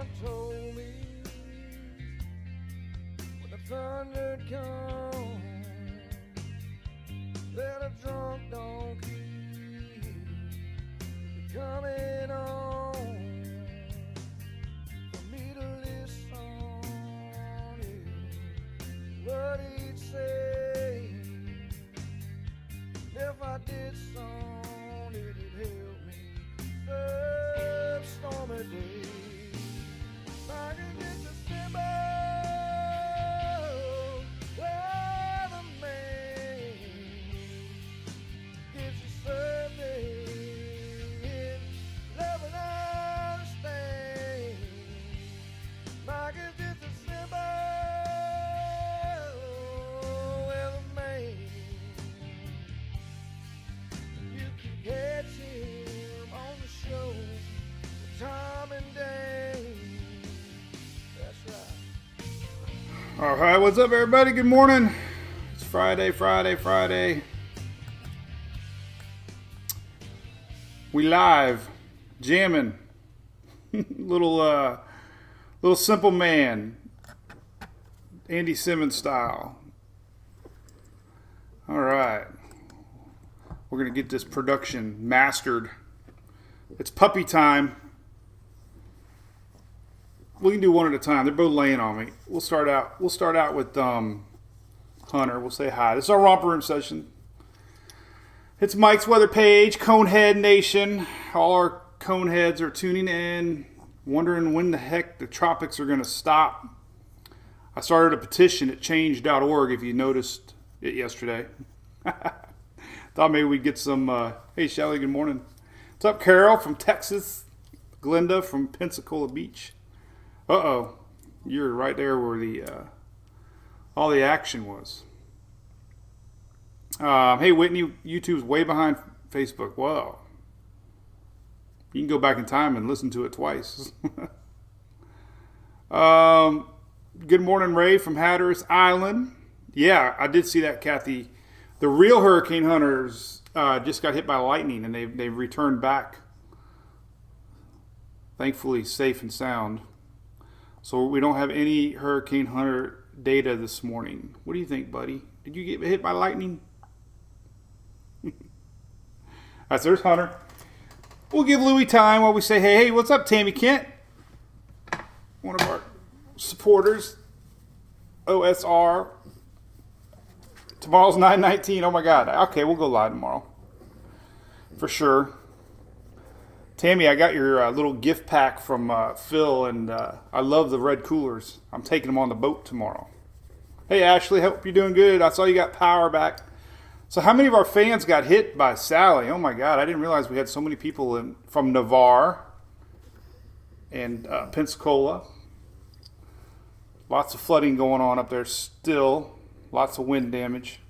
Mama told me when the thunder comes that a drunk donkey be coming on for me to listen to what he'd say. If I did song, it'd help me through stormy days. I can get December, weatherman gives you something, love and understand. I can get December, weatherman. You can catch him on the show with Tom and Dave. That's right. All right, what's up, everybody? Good morning. It's Friday. We live, jamming. little Simple Man, Andy Simmons style. All right, we're gonna get this production mastered. It's puppy time. We can do one at a time. They're both laying on me. We'll start out with Hunter. We'll say hi. This is our romper room session. It's Mike's weather page, Conehead Nation. All our Coneheads are tuning in, wondering when the heck the tropics are going to stop. I started a petition at change.org, if you noticed it yesterday. Thought maybe we'd get some, hey Shelly, good morning. What's up, Carol from Texas? Glenda from Pensacola Beach. Uh-oh, you're right there where the all the action was. Hey, Whitney, YouTube's way behind Facebook. Whoa. You can go back in time and listen to it twice. Good morning, Ray from Hatteras Island. Yeah, I did see that, Kathy. The real hurricane hunters just got hit by lightning, and they've returned back. Thankfully, safe and sound. So we don't have any hurricane hunter data this morning. What do you think, buddy? Did you get hit by lightning? That's there's Hunter. We'll give Louie time while we say, hey, what's up, Tammy Kent? One of our supporters. OSR. Tomorrow's 9/19. Oh my God. Okay, we'll go live tomorrow. For sure. Tammy, I got your little gift pack from Phil, and I love the red coolers. I'm taking them on the boat tomorrow. Hey, Ashley, hope you're doing good. I saw you got power back. So how many of our fans got hit by Sally? Oh, my God. I didn't realize we had so many people from Navarre and Pensacola. Lots of flooding going on up there still. Lots of wind damage.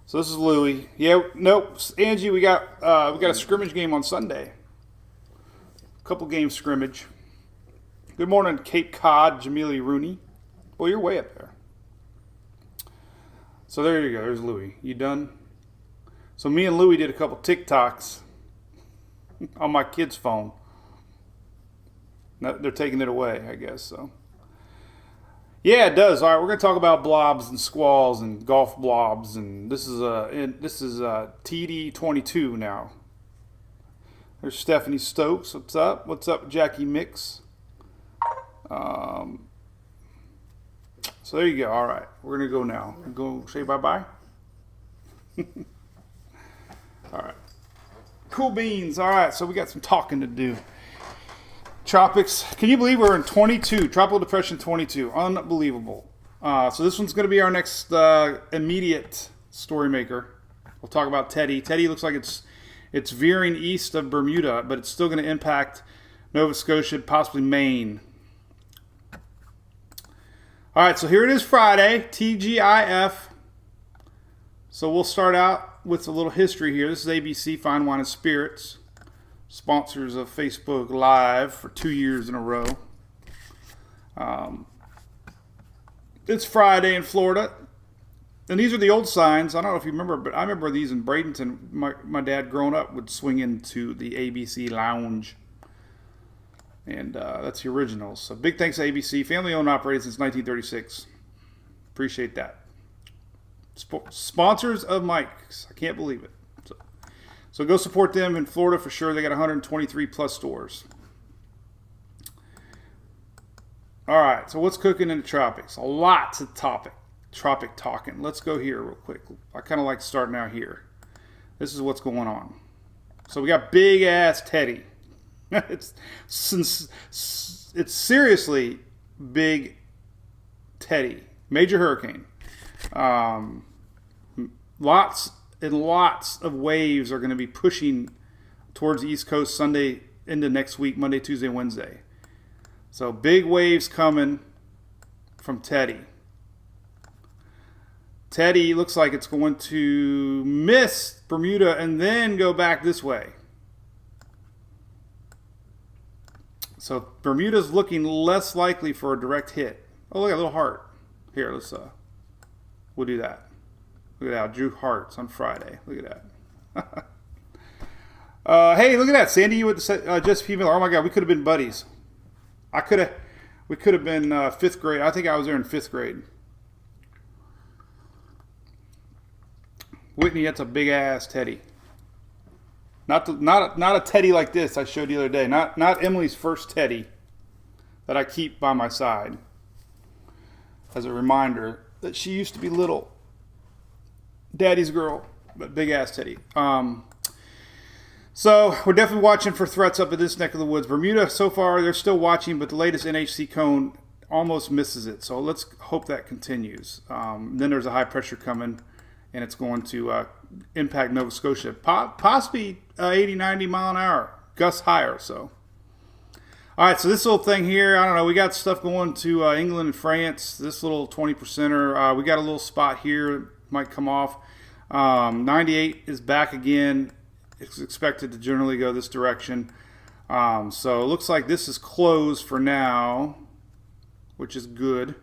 So this is Louie. Yeah, nope. Angie, we got a scrimmage game on Sunday. Couple games scrimmage. Good morning, Cape Cod, Jamelia Rooney. Well, you're way up there. So there you go. There's Louie. You done? So me and Louie did a couple TikToks on my kid's phone. They're taking it away, I guess. So. Yeah, it does. All right, we're going to talk about blobs and squalls and golf blobs, and this is TD22 now. There's Stephanie Stokes. What's up? What's up, Jackie Mix? So there you go. All right, we're going to go now. Go say bye-bye. All right. Cool beans. All right, so we got some talking to do. Tropics. Can you believe we're in 22? Tropical Depression 22. Unbelievable. So this one's going to be our next immediate story maker. We'll talk about Teddy. Teddy looks like it's veering east of Bermuda, but it's still going to impact Nova Scotia, possibly Maine. All right, so here it is Friday, TGIF. So we'll start out with a little history here. This is ABC Fine Wine and Spirits. Sponsors of Facebook Live for 2 years in a row. It's Friday in Florida. And these are the old signs. I don't know if you remember, but I remember these in Bradenton. My dad growing up would swing into the ABC Lounge. And that's the originals. So big thanks to ABC. Family owned and operated since 1936. Appreciate that. Sponsors of Mike's. I can't believe it. So go support them in Florida for sure. They got 123 plus stores. All right. So what's cooking in the tropics? A lot to tropic talking. Let's go here real quick. I kind of like starting out here. This is what's going on. So we got big ass Teddy. It's seriously big Teddy. Major hurricane. Lots and lots of waves are going to be pushing towards the East Coast Sunday into next week, Monday, Tuesday, Wednesday. So big waves coming from Teddy. Teddy looks like it's going to miss Bermuda and then go back this way. So Bermuda's looking less likely for a direct hit. Oh, look at a little heart. Here, let's we'll do that. Look at that. I drew hearts on Friday. Look at that. Hey, look at that. Sandy, you with the just female. Oh my God, we could have been buddies. We could have been fifth grade. I think I was there in fifth grade. Whitney, that's a big ass Teddy. Not a Teddy like this I showed you the other day. Not Emily's first Teddy that I keep by my side as a reminder that she used to be little. Daddy's girl, but big ass Teddy. So we're definitely watching for threats up in this neck of the woods. Bermuda, so far, they're still watching, but the latest NHC cone almost misses it. So let's hope that continues. Then there's a high pressure coming, and it's going to impact Nova Scotia. Possibly 80, 90 mile an hour. Gusts higher, so. All right, so this little thing here, I don't know. We got stuff going to England and France. This little 20%er. We got a little spot here. Might come off. 98 is back again. It's expected to generally go this direction. So it looks like this is closed for now, which is good.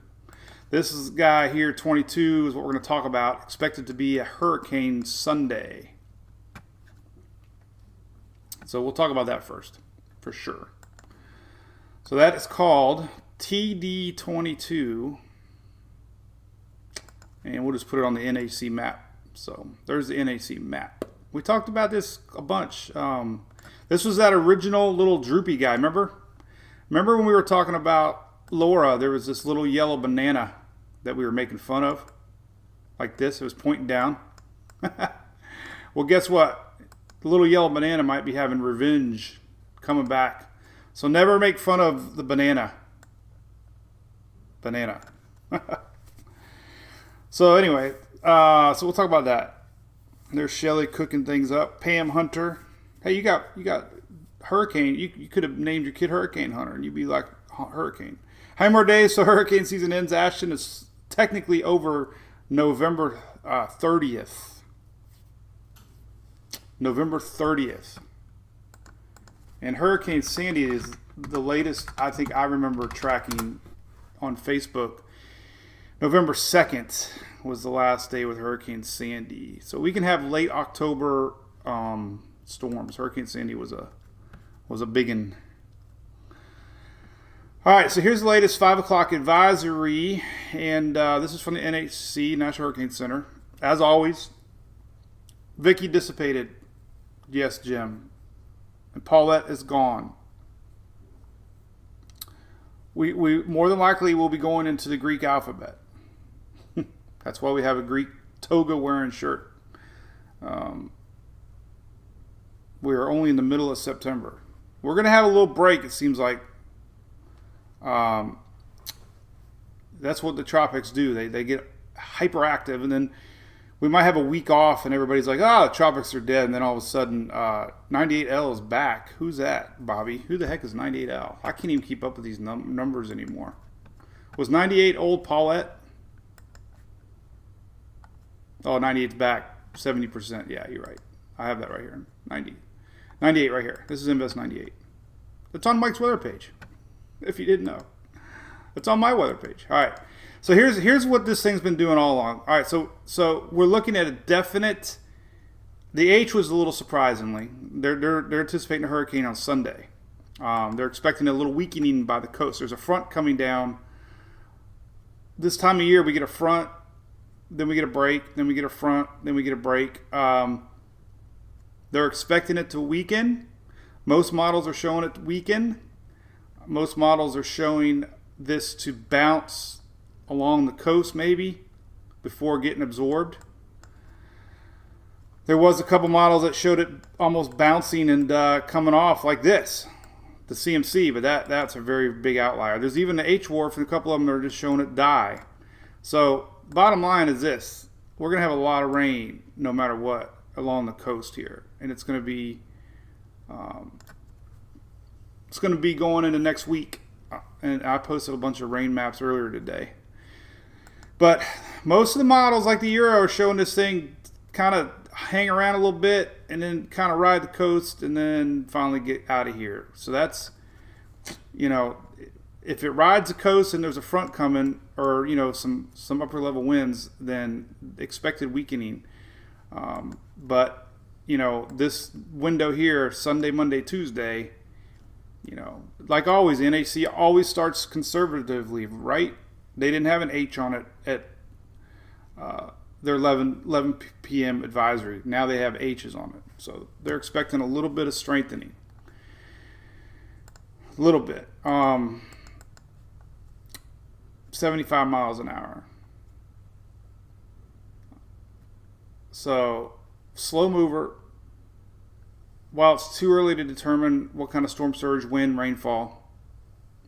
This is guy here, 22, is what we're going to talk about. Expected to be a hurricane Sunday. So we'll talk about that first, for sure. So that is called TD22. And we'll just put it on the NHC map. So there's the NHC map. We talked about this a bunch. This was that original little droopy guy. Remember when we were talking about Laura, there was this little yellow banana that we were making fun of. Like this. It was pointing down. Well, guess what? The little yellow banana might be having revenge coming back. So never make fun of the banana. So anyway, so we'll talk about that. There's Shelly cooking things up. Pam Hunter. Hey, you got Hurricane. You could have named your kid Hurricane Hunter, and you'd be like Hurricane. How many more days so hurricane season ends? Ashton is technically over November 30th. November 30th. And Hurricane Sandy is the latest I think I remember tracking on Facebook. November 2nd was the last day with Hurricane Sandy. So we can have late October storms. Hurricane Sandy was a big one. All right, so here's the latest 5 o'clock advisory. And this is from the NHC, National Hurricane Center. As always, Vicky dissipated. Yes, Jim. And Paulette is gone. We more than likely will be going into the Greek alphabet. That's why we have a Greek toga wearing shirt. We are only in the middle of September. We're going to have a little break, it seems like. That's what the tropics do. They get hyperactive, and then we might have a week off, and everybody's like, the tropics are dead. And then all of a sudden, 98L is back. Who's that, Bobby? Who the heck is 98L? I can't even keep up with these numbers anymore. Was 98 old Paulette? Oh, 98's back. 70%. Yeah, you're right. I have that right here. 98 right here. This is Invest 98. It's on Mike's weather page, if you didn't know. It's on my weather page. All right. So here's what this thing's been doing all along. All right, so we're looking at a definite. The H was a little surprisingly. They're anticipating a hurricane on Sunday. They're expecting a little weakening by the coast. There's a front coming down. This time of year, we get a front, then we get a break, then we get a front, then we get a break. They're expecting it to weaken. Most models are showing it to weaken. Most models are showing this to bounce along the coast maybe before getting absorbed. There was a couple models that showed it almost bouncing and coming off like this, the CMC, but that's a very big outlier. There's even the H-Wharf, and a couple of them that are just showing it die. So bottom line is this: we're going to have a lot of rain no matter what along the coast here, and it's going to be going into next week. And I posted a bunch of rain maps earlier today. But most of the models, like the Euro, are showing this thing kind of hang around a little bit and then kind of ride the coast and then finally get out of here. So that's, if it rides the coast and there's a front coming, or some upper level winds, then expected weakening. But this window here, Sunday, Monday, Tuesday, like always, the NHC always starts conservatively, right? They didn't have an H on it at their 11 p.m. advisory. Now they have H's on it. So they're expecting a little bit of strengthening. A little bit. 75 miles an hour. So, slow mover. While it's too early to determine what kind of storm surge, wind, rainfall,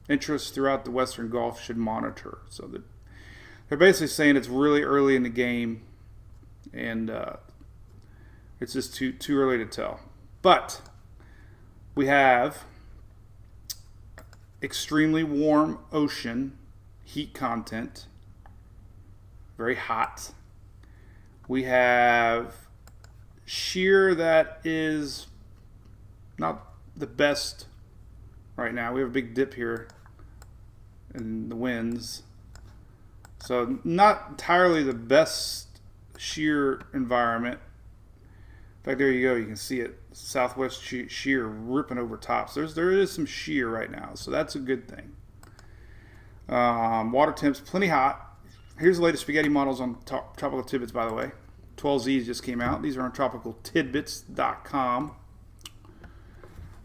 interests throughout the Western Gulf should monitor. So they're basically saying it's really early in the game, and it's just too early to tell. But we have extremely warm ocean, heat content, very hot. We have shear that is not the best right now. We have a big dip here in the winds. So not entirely the best shear environment. In fact, there you go. You can see it. Southwest shear ripping over tops. There is some shear right now. So that's a good thing. Water temps plenty hot. Here's the latest spaghetti models on Tropical Tidbits, by the way. 12Zs just came out. These are on tropicaltidbits.com.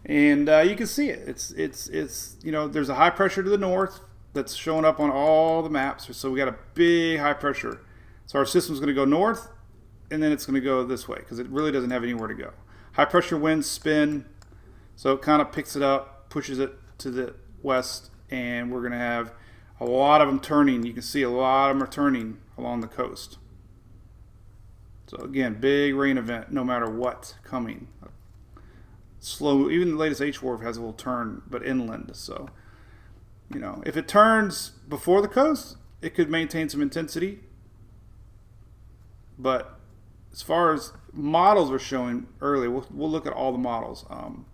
And you can see it. It's there's a high pressure to the north that's showing up on all the maps. So we got a big high pressure. So our system's going to go north, and then it's going to go this way because it really doesn't have anywhere to go. High pressure winds spin, so it kind of picks it up, pushes it to the west, and we're going to have a lot of them turning. You can see a lot of them are turning along the coast. So again, big rain event no matter what coming. Slow, even the latest H-Wharf has a little turn, but inland. So, if it turns before the coast, it could maintain some intensity. But as far as models are showing early, we'll look at all the models. None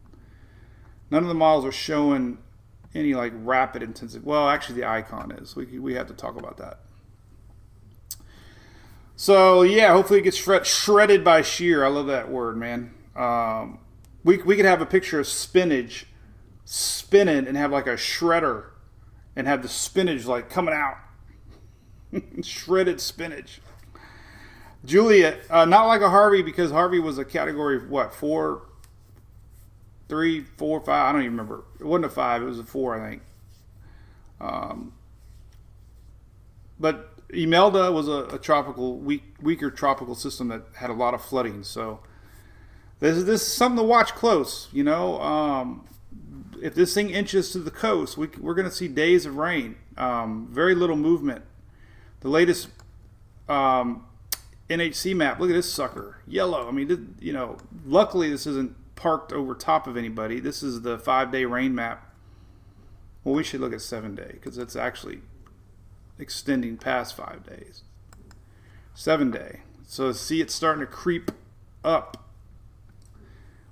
of the models are showing any like rapid intensity. Well, actually the icon is. We have to talk about that. So yeah, hopefully it gets shredded by shear. I love that word, man. We could have a picture of spinach spinning and have like a shredder and have the spinach like coming out. Shredded spinach. Juliet, not like a Harvey, because Harvey was a category of what, 4, 3, 4, 5, I don't even remember. It wasn't a 5, it was a 4, I think. But Imelda was a tropical, weaker tropical system that had a lot of flooding. So this is something to watch close. If this thing inches to the coast, we're going to see days of rain. Very little movement. The latest NHC map, look at this sucker, yellow. I mean, luckily this isn't parked over top of anybody. This is the 5-day rain map. Well, we should look at 7-day because it's actually extending past 5 days. 7-day. So see, it's starting to creep up.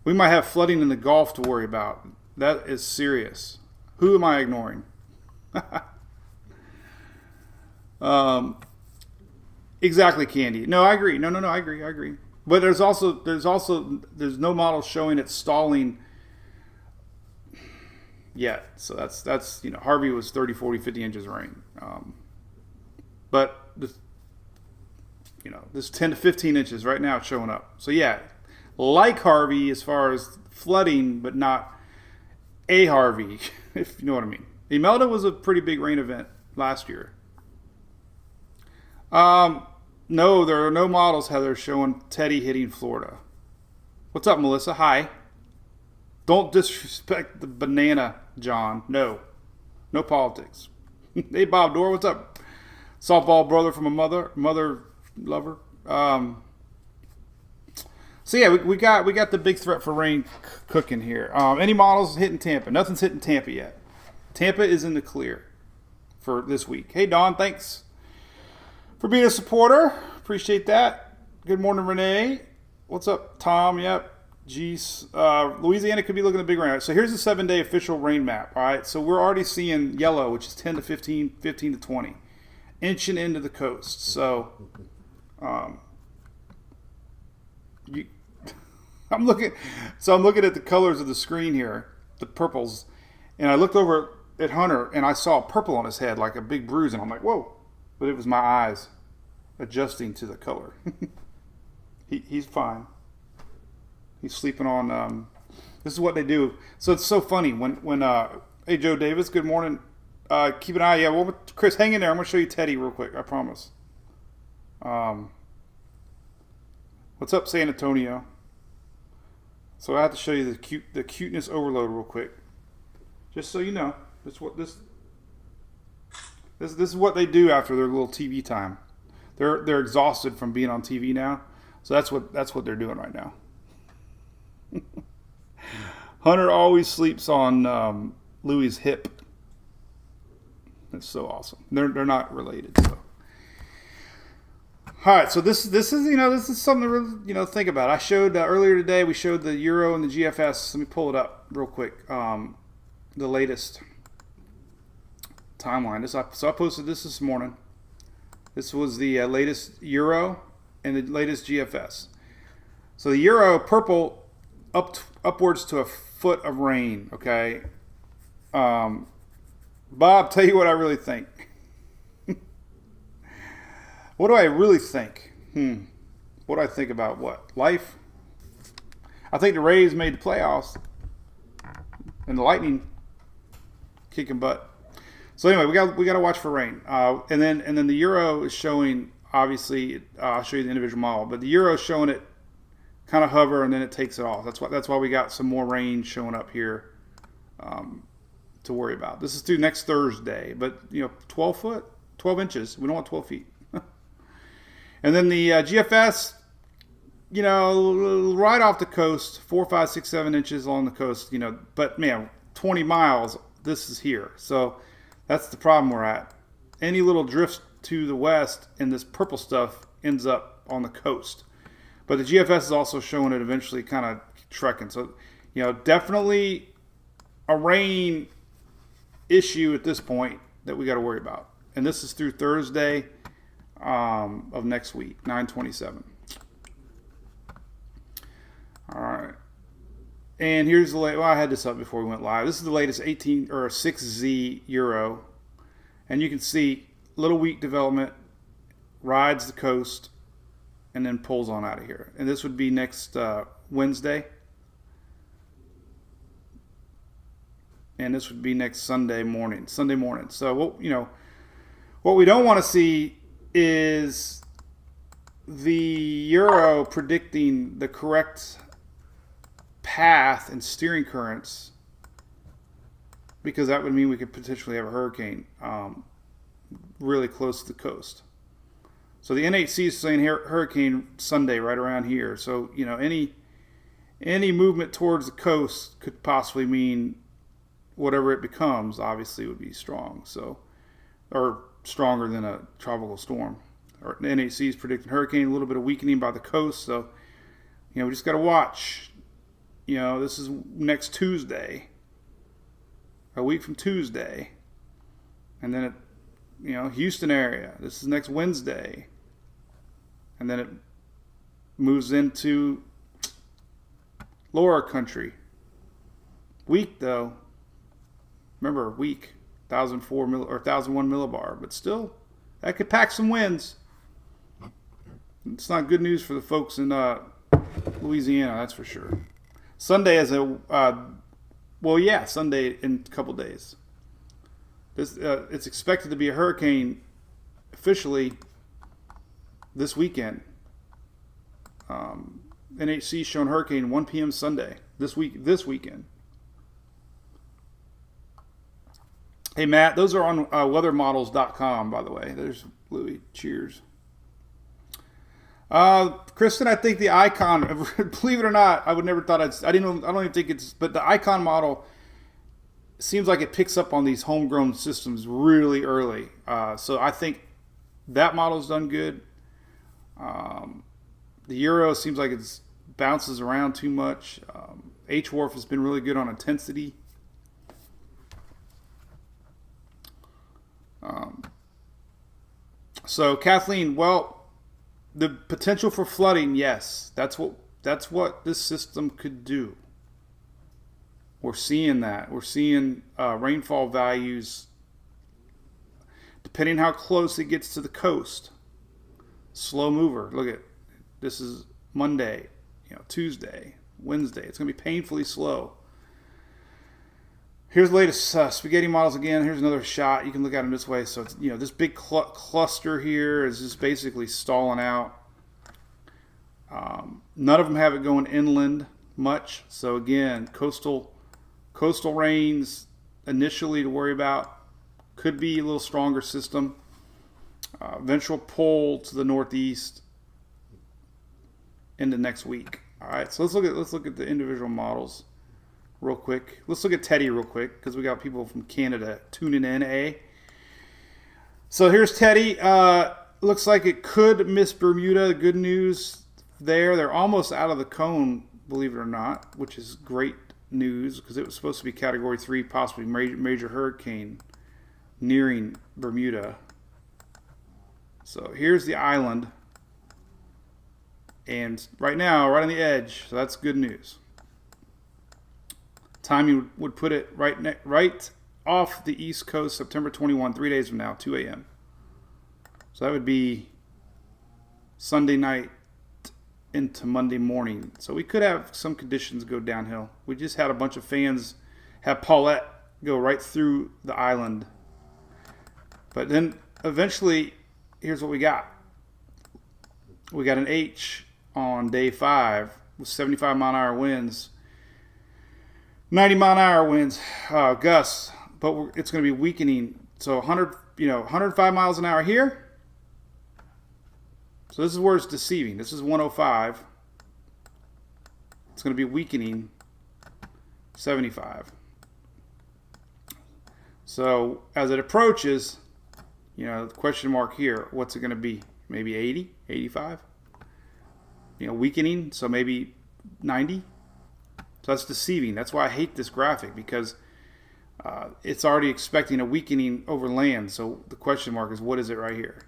We might have flooding in the Gulf to worry about. That is serious. Who am I ignoring? Exactly, Candy. No, I agree. No, I agree. But there's no model showing it stalling yet. So that's Harvey was 30, 40, 50 inches of rain. But this 10 to 15 inches right now it's showing up. So yeah, like Harvey as far as flooding, but not a Harvey, if you know what I mean. Imelda was a pretty big rain event last year. No, there are no models, Heather, showing Teddy hitting Florida. What's up, Melissa? Hi. Don't disrespect the banana, John. No politics. Hey, Bob Dorr, what's up? Softball brother from a mother lover. So yeah, we got the big threat for rain cooking here. Any models hitting Tampa? Nothing's hitting Tampa yet. Tampa is in the clear for this week. Hey, Don, thanks for being a supporter. Appreciate that. Good morning, Renee. What's up, Tom? Yep. Geez. Louisiana could be looking at big rain. So here's the 7-day official rain map. All right. So we're already seeing yellow, which is 10 to 15, 15 to 20, inching into the coast. So, I'm looking at the colors of the screen here, the purples, and I looked over at Hunter and I saw purple on his head, like a big bruise, and I'm like, whoa! But it was my eyes adjusting to the color. He's fine. He's sleeping on. This is what they do. So it's so funny when hey, Joe Davis, good morning. Keep an eye. Yeah, well, Chris, hang in there. I'm gonna show you Teddy real quick. I promise. What's up, San Antonio? So I have to show you the cuteness overload real quick, just so you know. This is what they do after their little TV time. They're exhausted from being on TV now, so that's what they're doing right now. Hunter always sleeps on Louie's hip. That's so awesome. They're not related. So. All right, so this is something to really, think about. I showed earlier today. We showed the Euro and the GFS. Let me pull it up real quick. The latest timeline. So I posted this morning. This was the latest Euro and the latest GFS. So the Euro purple upwards to a foot of rain. Okay, Bob, tell you what I really think. What do I really think? What do I think about what? Life? I think the Rays made the playoffs. And the Lightning kicking butt. So anyway, we got to watch for rain. And then the Euro is showing, obviously, I'll show you the individual model, but the Euro is showing it kind of hover and then it takes it off. That's why we got some more rain showing up here to worry about. This is through next Thursday, but 12 inches. We don't want 12 feet. And then the GFS, right off the coast, 4, 5, 6, 7 inches along the coast, but man, 20 miles, this is here. So that's the problem we're at. Any little drifts to the west and this purple stuff ends up on the coast. But the GFS is also showing it eventually kind of trekking. So, definitely a rain issue at this point that we got to worry about. And this is through Thursday of next week, 9/27. All right. And here's the latest. Well, I had this up before we went live. This is the latest 6Z Euro. And you can see little weak development, rides the coast, and then pulls on out of here. And this would be next Wednesday. And this would be next Sunday morning. So, what we don't want to see is the Euro predicting the correct path and steering currents, because that would mean we could potentially have a hurricane really close to the coast. So the NHC is saying hurricane Sunday right around here. So, any movement towards the coast could possibly mean whatever it becomes, obviously, would be strong. So, or stronger than a tropical storm. Or the NHC is predicting hurricane, a little bit of weakening by the coast. So, we just got to watch. This is next Tuesday, a week from Tuesday. And then Houston area. This is next Wednesday. And then it moves into lower country. Weak, though. Remember, weak, 1,004 or 1,001 millibar, but still, that could pack some wins. It's not good news for the folks in Louisiana, that's for sure. Sunday is Sunday in a couple days. It's expected to be a hurricane officially this weekend. NHC showing hurricane 1 p.m. Sunday this weekend. Hey Matt, those are on weathermodels.com, by the way. There's Louis. Cheers. Kristen, I think the icon, believe it or not, I don't even think it's, but the icon model seems like it picks up on these homegrown systems really early. So I think that model's done good. The Euro seems like it bounces around too much. HWRF has been really good on intensity. So Kathleen, well, the potential for flooding, yes, that's what this system could do. We're seeing that. We're seeing rainfall values, depending how close it gets to the coast. Slow mover. Look at this is Monday, Tuesday, Wednesday. It's going to be painfully slow. Here's the latest spaghetti models again. Here's another shot. You can look at them this way. So it's, this big cluster here is just basically stalling out. None of them have it going inland much. So again, coastal rains initially to worry about. Could be a little stronger system. Eventual pull to the northeast into next week. All right, so let's look at the individual models real quick. Let's look at Teddy real quick because we got people from Canada tuning in. So here's Teddy. Looks like it could miss Bermuda. Good news there. They're almost out of the cone, believe it or not, which is great news because it was supposed to be Category 3, possibly major hurricane nearing Bermuda. So here's the island. And right now, right on the edge. So that's good news. Timing would put it right off the East Coast, September 21, 3 days from now, 2 a.m. So that would be Sunday night into Monday morning. So we could have some conditions go downhill. We just had a bunch of fans have Paulette go right through the island. But then eventually, here's what we got. We got an H on day 5 with 75 mile an hour winds. 90 mile an hour winds, gusts, but it's going to be weakening. So 105 miles an hour here. So this is where it's deceiving. This is 105. It's going to be weakening 75. So as it approaches, the question mark here, what's it going to be? Maybe 80, 85? Weakening, so maybe 90. So that's deceiving. That's why I hate this graphic, because it's already expecting a weakening over land. So the question mark is, what is it right here?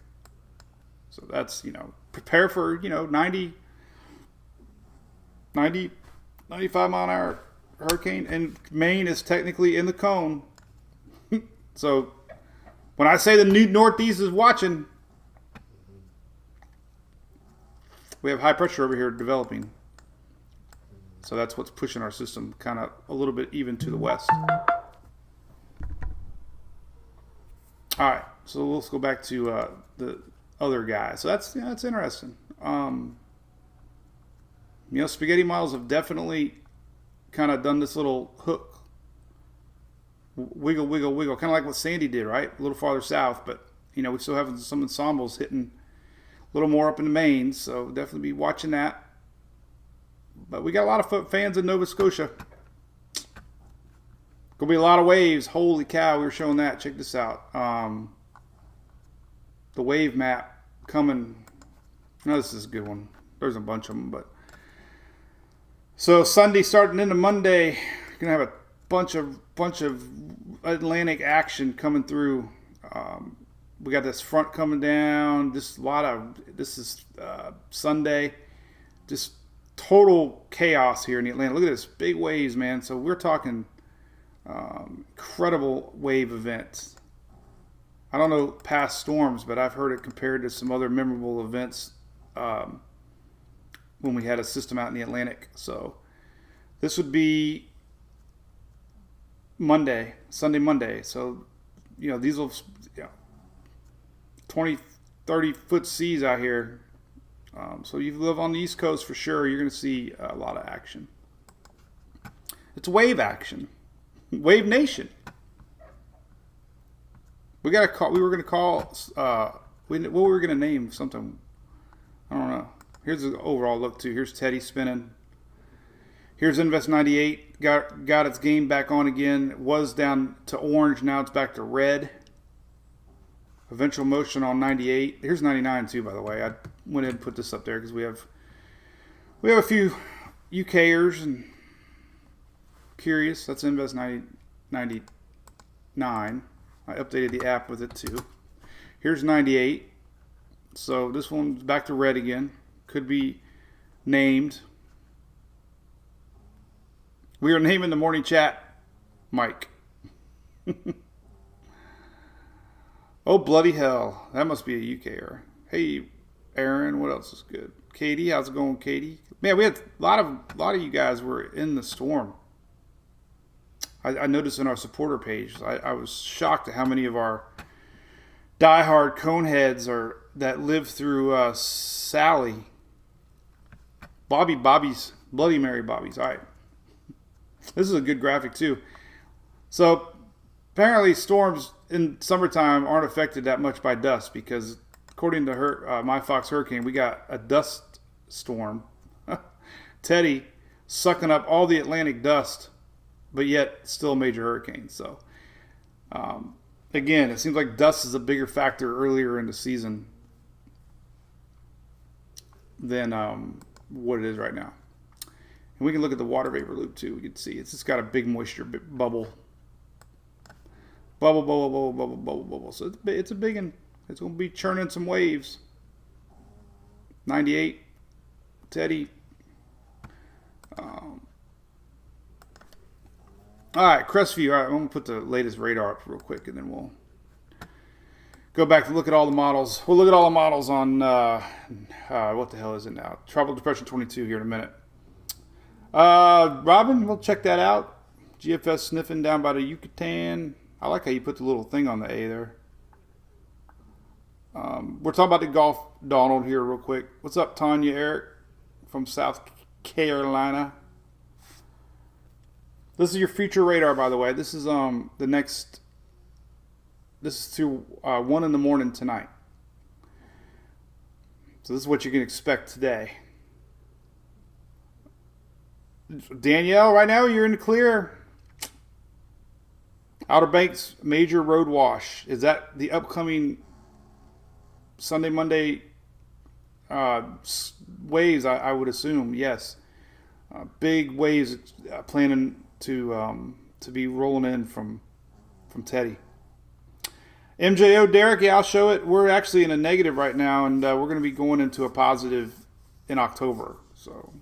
So that's, prepare for, 90, 95 mile an hour hurricane. And Maine is technically in the cone. So when I say the Northeast is watching, we have high pressure over here developing. So that's what's pushing our system kind of a little bit even to the west. All right, so let's go back to the other guy. So that's interesting. Spaghetti models have definitely kind of done this little hook. Wiggle, wiggle, wiggle. Kind of like what Sandy did, right? A little farther south, but, we still have some ensembles hitting a little more up in the main, so definitely be watching that. But we got a lot of fans in Nova Scotia. Gonna be a lot of waves. Holy cow, we were showing that. Check this out. The wave map coming. No, this is a good one. There's a bunch of them, but so Sunday starting into Monday, you're gonna have a bunch of Atlantic action coming through. We got this front coming down. This is Sunday. Just total chaos here in the Atlantic. Look at this, big waves, man. So we're talking Incredible wave event. I don't know past storms, but I've heard it compared to some other memorable events when we had a system out in the Atlantic. So this would be Sunday, Monday. So, these will, 20, 30 foot seas out here. So you live on the East Coast for sure, you're going to see a lot of action. It's wave action. Wave Nation. We were going to call, what were we going to name something? I don't know. Here's the overall look too. Here's Teddy spinning. Here's Invest 98. Got its game back on again. It was down to orange. Now it's back to red. Eventual motion on 98. Here's 99 too, by the way. I went ahead and put this up there because we have a few UKers and curious. That's Invest 99. I updated the app with it too. Here's 98. So this one's back to red again. Could be named. We are naming the morning chat Mike. Oh, bloody hell. That must be a UKer. Hey, Aaron, what else is good? Katie, how's it going, Katie? Man, we had a lot of you guys were in the storm. I noticed in our supporter page. I was shocked at how many of our diehard coneheads that lived through Sally. Bobby's Bloody Mary Bobby's. All right. This is a good graphic too. So apparently storms in summertime aren't affected that much by dust because according to My Fox Hurricane, we got a dust storm. Teddy sucking up all the Atlantic dust, but yet still a major hurricane. So again, it seems like dust is a bigger factor earlier in the season than what it is right now. And we can look at the water vapor loop too. We can see it's just got a big moisture bubble. Bubble. So it's a big one. It's going to be churning some waves. 98. Teddy. All right, Crestview. All right, I'm going to put the latest radar up real quick and then we'll go back to look at all the models. We'll look at all the models on, what the hell is it now? Tropical Depression 22 here in a minute. Robin, we'll check that out. GFS sniffing down by the Yucatan. I like how you put the little thing on the A there. We're talking about the Gulf Donald here real quick. What's up, Tanya Eric from South Carolina? This is your future radar, by the way. This is this is through 1 in the morning tonight. So this is what you can expect today. Danielle, right now you're in the clear. Outer Banks major road wash. Is that the upcoming Sunday, Monday waves? I would assume, yes. Big waves planning to be rolling in from Teddy. MJO Derek, yeah, I'll show it. We're actually in a negative right now, and we're going to be going into a positive in October. So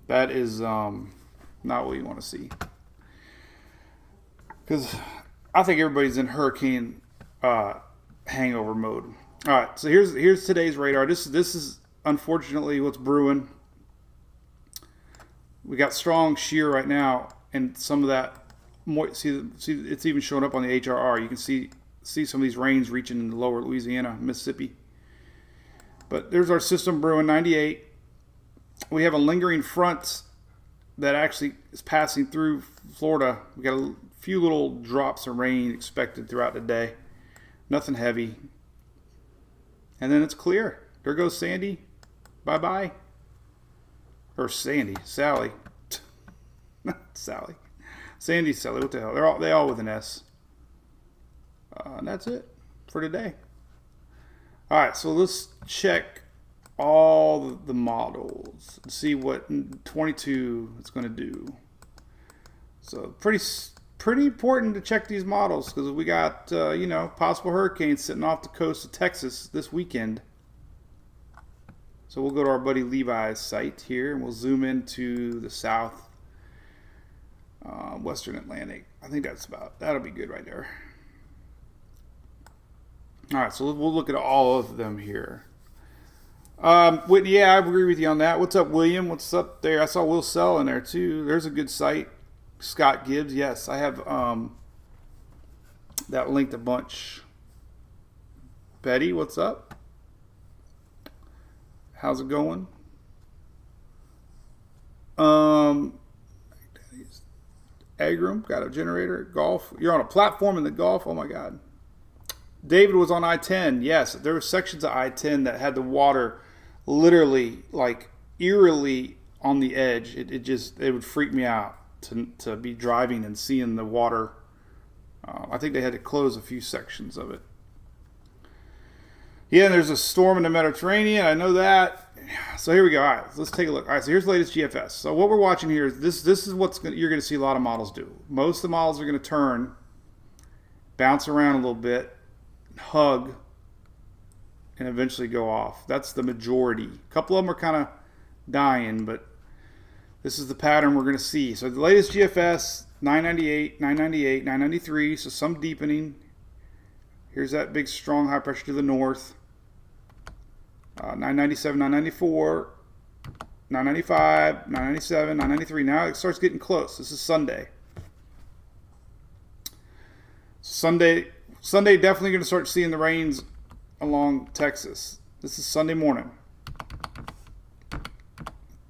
that is not what you want to see. Because I think everybody's in hurricane hangover mode. All right, so here's today's radar. This is unfortunately what's brewing. We got strong shear right now, and some of that. See, it's even showing up on the HRR. You can see some of these rains reaching into lower Louisiana, Mississippi. But there's our system brewing 98. We have a lingering front that actually is passing through Florida. We got a few little drops of rain expected throughout the day. Nothing heavy. And then it's clear. There goes Sandy. Bye-bye. Or Sandy. Sally. Not Sally. Sandy, Sally. What the hell? They all with an S. And that's it for today. All right, so let's check all the models and see what 22 is going to do. So pretty important to check these models because we got possible hurricanes sitting off the coast of Texas this weekend. So we'll go to our buddy Levi's site here and we'll zoom into the south Western Atlantic. I think that'll be good right there. All right, so we'll look at all of them here. Whitney, yeah, I agree with you on that. What's up, William? What's up there? I saw Will Sell in there too. There's a good site. Scott Gibbs, yes, I have that linked a bunch. Betty, what's up? How's it going? Agram, got a generator. Golf, you're on a platform in the Gulf. Oh my God. David was on I-10. Yes, there were sections of I-10 that had the water literally, like, eerily on the edge. It would freak me out to be driving and seeing the water. I think they had to close a few sections of it. Yeah, and there's a storm in the Mediterranean. I know that. So here we go. All right, let's take a look. All right, so here's the latest GFS. So what we're watching here is this is you're going to see a lot of models do. Most of the models are going to turn, bounce around a little bit, hug, and eventually go off. That's the majority. A couple of them are kind of dying, but this is the pattern we're going to see. So the latest GFS, 998, 998, 993, so some deepening. Here's that big, strong high pressure to the north. 997, 994, 995, 997, 993. Now it starts getting close. This is Sunday. Sunday definitely going to start seeing the rains along Texas. This is Sunday morning.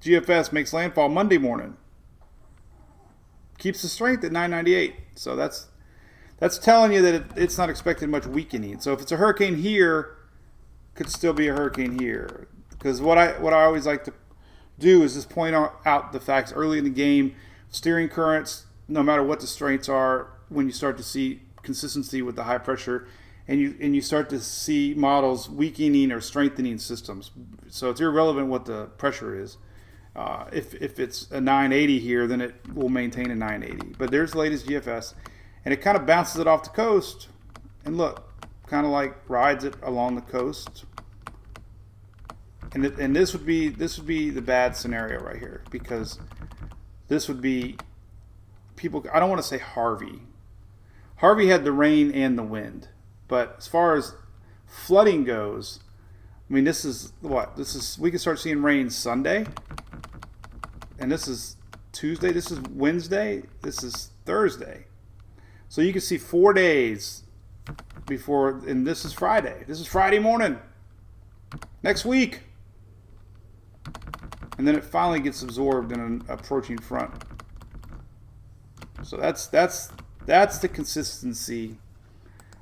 GFS makes landfall Monday morning. Keeps the strength at 998. So that's telling you that it's not expected much weakening. So if it's a hurricane here, could still be a hurricane here. Because what I always like to do is just point out the facts early in the game. Steering currents, no matter what the strengths are, when you start to see consistency with the high pressure, and you start to see models weakening or strengthening systems. So it's irrelevant what the pressure is. If it's a 980 here, then it will maintain a 980. But there's the latest GFS, and it kind of bounces it off the coast. And look, kind of like rides it along the coast. And this would be the bad scenario right here, because this would be people. I don't want to say Harvey. Harvey had the rain and the wind, but as far as flooding goes, I mean, this is we can start seeing rain Sunday, and this is Tuesday, this is Wednesday, this is Thursday. So you can see 4 days before, and this is Friday. This is Friday morning. Next week. And then it finally gets absorbed in an approaching front. So that's the consistency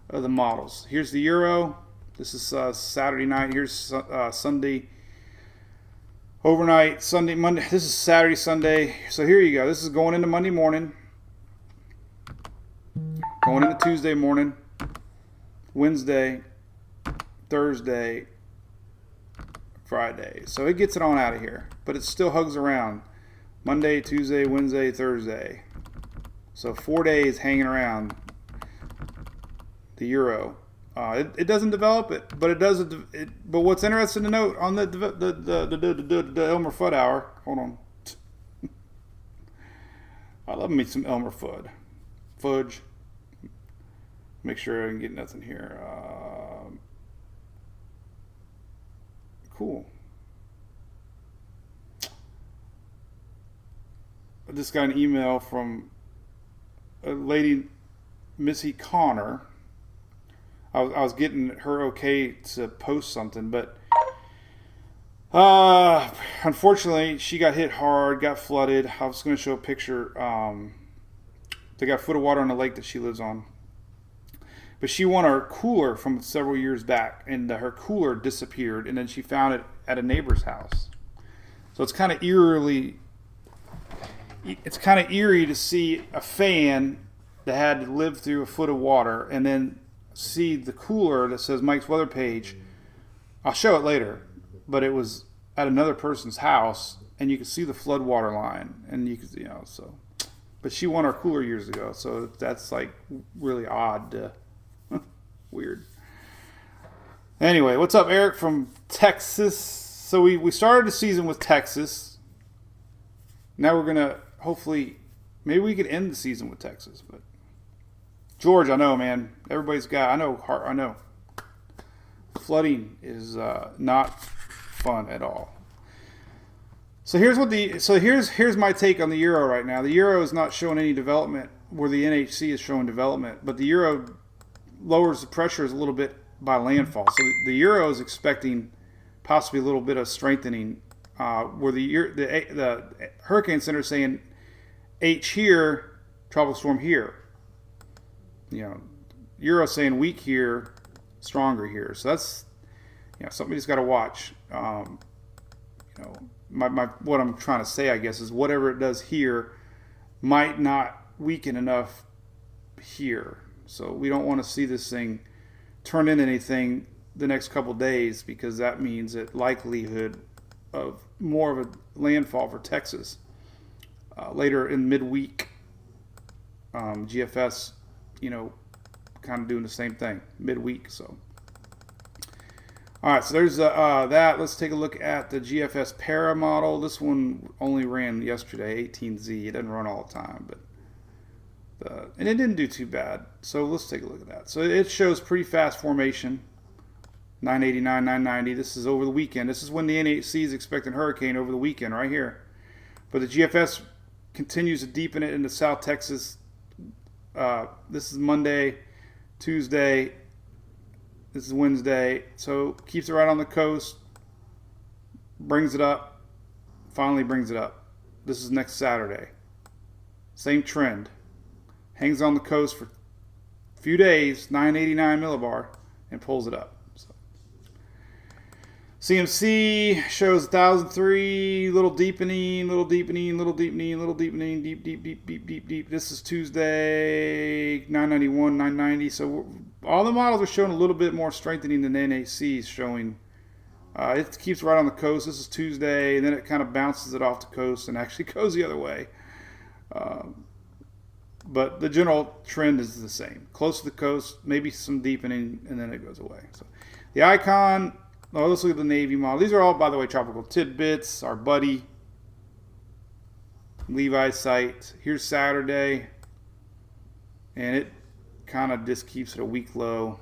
of the models. Here's the Euro. This is Saturday night. Here's Sunday overnight, Sunday, Monday. This is Saturday, Sunday. So here you go. This is going into Monday morning. Going into Tuesday morning. Wednesday, Thursday, Friday. So it gets it on out of here. But it still hugs around. Monday, Tuesday, Wednesday, Thursday. So 4 days hanging around the Euro. It doesn't develop it, but it does. But what's interesting to note on the Elmer Fudd hour. Hold on. I love me some Elmer Fudd. Fudge. Make sure I can get nothing here. Cool. I just got an email from a lady, Missy Connor. I was getting her okay to post something, but unfortunately she got hit hard, got flooded. I was going to show a picture. They got a foot of water on the lake that she lives on. But she won her cooler from several years back, and her cooler disappeared, and then she found it at a neighbor's house. So it's kind of eerie to see a fan that had to live through a foot of water, and then see the cooler that says Mike's Weather Page. I'll show it later, but it was at another person's house, and you could see the flood water line, and you could, so. But she won her cooler years ago, so that's like really odd. Weird. Anyway, what's up, Eric from Texas? So we started the season with Texas. Now we're going to hopefully maybe we could end the season with Texas. But George, I know, man. Everybody's got. I know. Flooding is not fun at all. So here's my take on the euro right now. The euro is not showing any development where the NHC is showing development, but the euro lowers the pressures a little bit by landfall. So the euro is expecting possibly a little bit of strengthening, where the Hurricane Center is saying H here, tropical storm here. Euro saying weak here, stronger here. So that's something you just got to watch. What I'm trying to say, I guess, is whatever it does here might not weaken enough here. So we don't want to see this thing turn into anything the next couple days, because that means that likelihood of more of a landfall for Texas later in midweek. GFS, kind of doing the same thing midweek. So. All right, so there's that. Let's take a look at the GFS Para model. This one only ran yesterday, 18Z. It doesn't run all the time, but and it didn't do too bad. So let's take a look at that. So it shows pretty fast formation, 989, 990. This is over the weekend. This is when the NHC is expecting hurricane over the weekend, right here. But the GFS continues to deepen it into South Texas. This is Monday, Tuesday. This is Wednesday, so keeps it right on the coast, brings it up, finally brings it up. This is next Saturday. Same trend. Hangs on the coast for a few days, 989 millibar, and pulls it up. So. CMC shows 1,003, little deepening, deep. This is Tuesday, 991, 990. So all the models are showing a little bit more strengthening than NHC is showing. It keeps right on the coast. This is Tuesday, and then it kind of bounces it off the coast and actually goes the other way. But the general trend is the same. Close to the coast, maybe some deepening, and then it goes away. So the icon, let's look at the Navy model. These are all, by the way, tropical tidbits. Our buddy, Levi's site. Here's Saturday, and it kind of just keeps it a week low.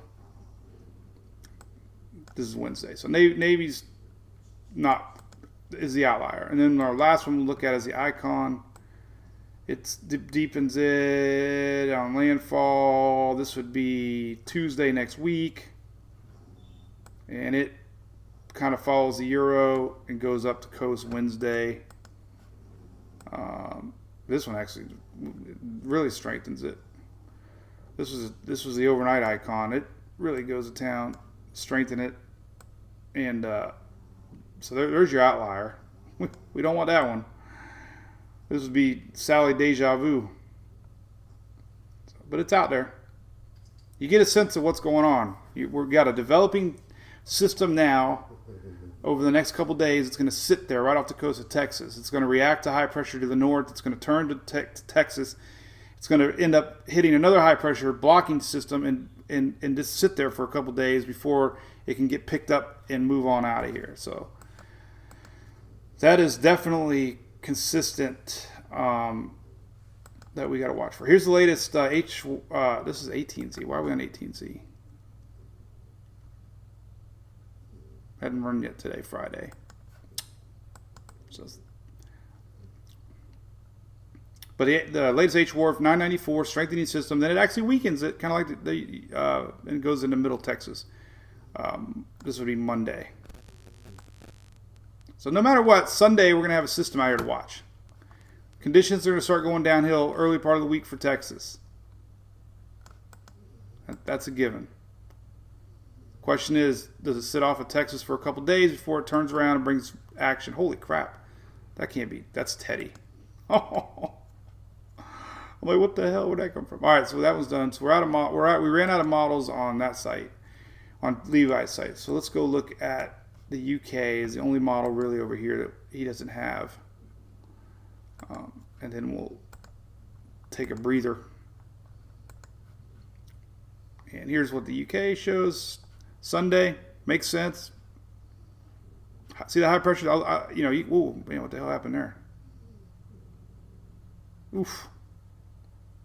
This is Wednesday. So Navy's is the outlier. And then our last one we'll look at is the icon. It deepens it on landfall. This would be Tuesday next week. And it kind of follows the euro and goes up the coast Wednesday. This one actually really strengthens it. This was the overnight icon. It really goes to town, strengthen it, and so there's your outlier. We don't want that one. This would be Sally Deja Vu, but it's out there. You get a sense of what's going on. We've got a developing system now. Over the next couple days, it's going to sit there right off the coast of Texas. It's going to react to high pressure to the north. It's going to turn to Texas. It's going to end up hitting another high pressure blocking system and just sit there for a couple days before it can get picked up and move on out of here. So that is definitely consistent that we got to watch for. Here's the latest this is 18Z. Why are we on 18Z? Hadn't run yet today, Friday. But the latest H-Wharf 994 strengthening system. Then it actually weakens it, kind of like and it goes into Middle Texas. This would be Monday. So no matter what, Sunday we're going to have a system out here to watch. Conditions are going to start going downhill early part of the week for Texas. That's a given. Question is, does it sit off of Texas for a couple days before it turns around and brings action? Holy crap. That can't be. That's Teddy. Oh. I'm like, what the hell? Where'd that come from? All right, so that was done. So we ran out of models on that site, on Levi's site. So let's go look at the UK. Is the only model really over here that he doesn't have. And then we'll take a breather. And here's what the UK shows. Sunday, makes sense. See the high pressure? Ooh, man, what the hell happened there? Oof.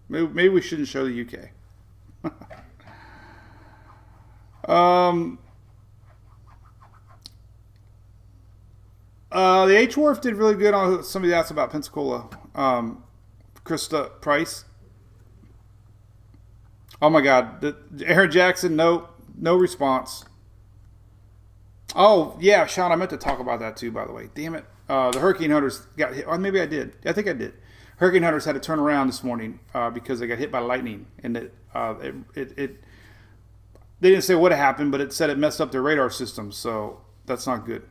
Maybe we shouldn't show the UK. The H-Wharf did really good on somebody asked about Pensacola. Krista Price. Oh my God. Aaron Jackson, no response. Oh, yeah, Sean, I meant to talk about that too, by the way. Damn it. The Hurricane Hunters got hit. Or maybe I did. I think I did. Hurricane Hunters had to turn around this morning because they got hit by lightning. And they didn't say what happened, but it said it messed up their radar system. So that's not good.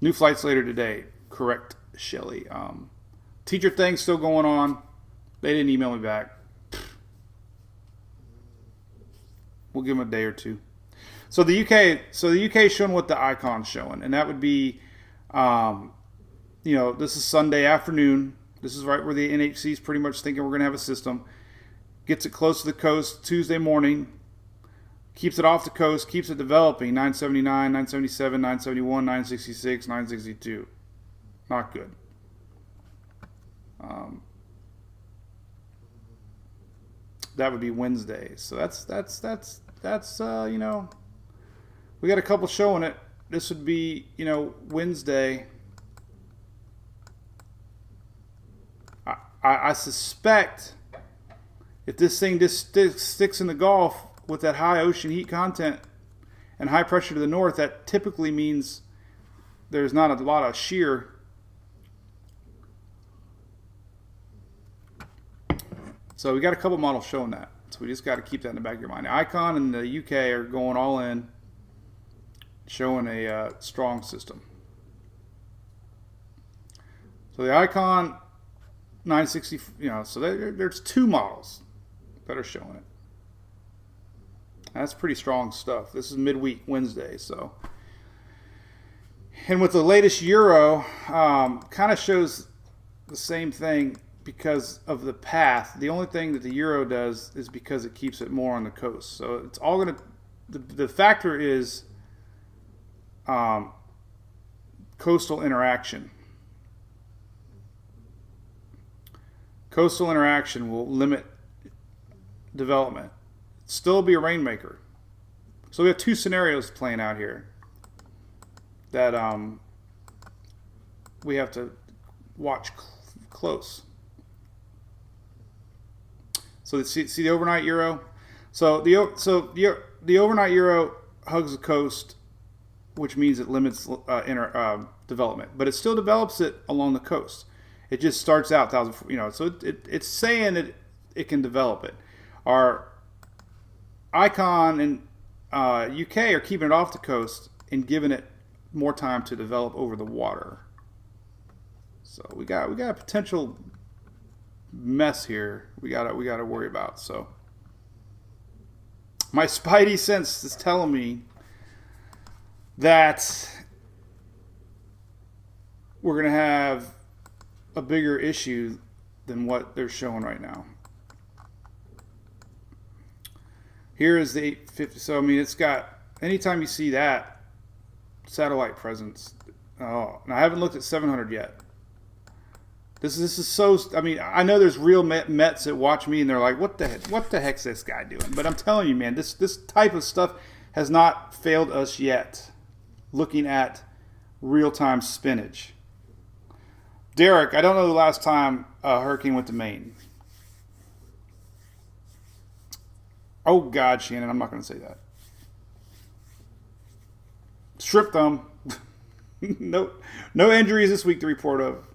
New flights later today. Correct, Shelly. Teacher thing's still going on. They didn't email me back. We'll give them a day or two. So the UK is showing what the icon's showing, and that would be, this is Sunday afternoon. This is right where the NHC is pretty much thinking we're going to have a system. Gets it close to the coast Tuesday morning. Keeps it off the coast. Keeps it developing. 979, 977, 971, 966, 962. Not good. That would be Wednesday. So that's we got a couple showing it. This would be, Wednesday. I suspect if this thing just sticks in the Gulf with that high ocean heat content and high pressure to the north, that typically means there's not a lot of shear. So we got a couple models showing that. So we just got to keep that in the back of your mind. The Icon and the UK are going all in, showing a strong system. So the Icon 960, so there's two models that are showing it. That's pretty strong stuff. This is midweek Wednesday, so. And with the latest Euro, kind of shows the same thing because of the path. The only thing that the Euro does is because it keeps it more on the coast. So it's all going to, the factor is coastal interaction. Coastal interaction will limit development. Still be a rainmaker. So we have two scenarios playing out here that we have to watch close. So see the overnight Euro. So the overnight Euro hugs the coast, which means it limits development, but it still develops it along the coast. It just starts out 1,000, so it's saying that it can develop it. Our Icon and UK are keeping it off the coast and giving it more time to develop over the water. So we got a potential mess here. We got to worry about. So my spidey sense is telling me that we're gonna have a bigger issue than what they're showing right now. Here is the 850. So, it's got, anytime you see that satellite presence. Oh, and I haven't looked at 700 yet. This is so, I know there's real Mets that watch me and they're like, what the heck's this guy doing? But I'm telling you, man, this type of stuff has not failed us yet. Looking at real-time spinach. Derek, I don't know the last time a hurricane went to Maine. Oh, God, Shannon, I'm not going to say that. Strip thumb. No injuries this week to report of.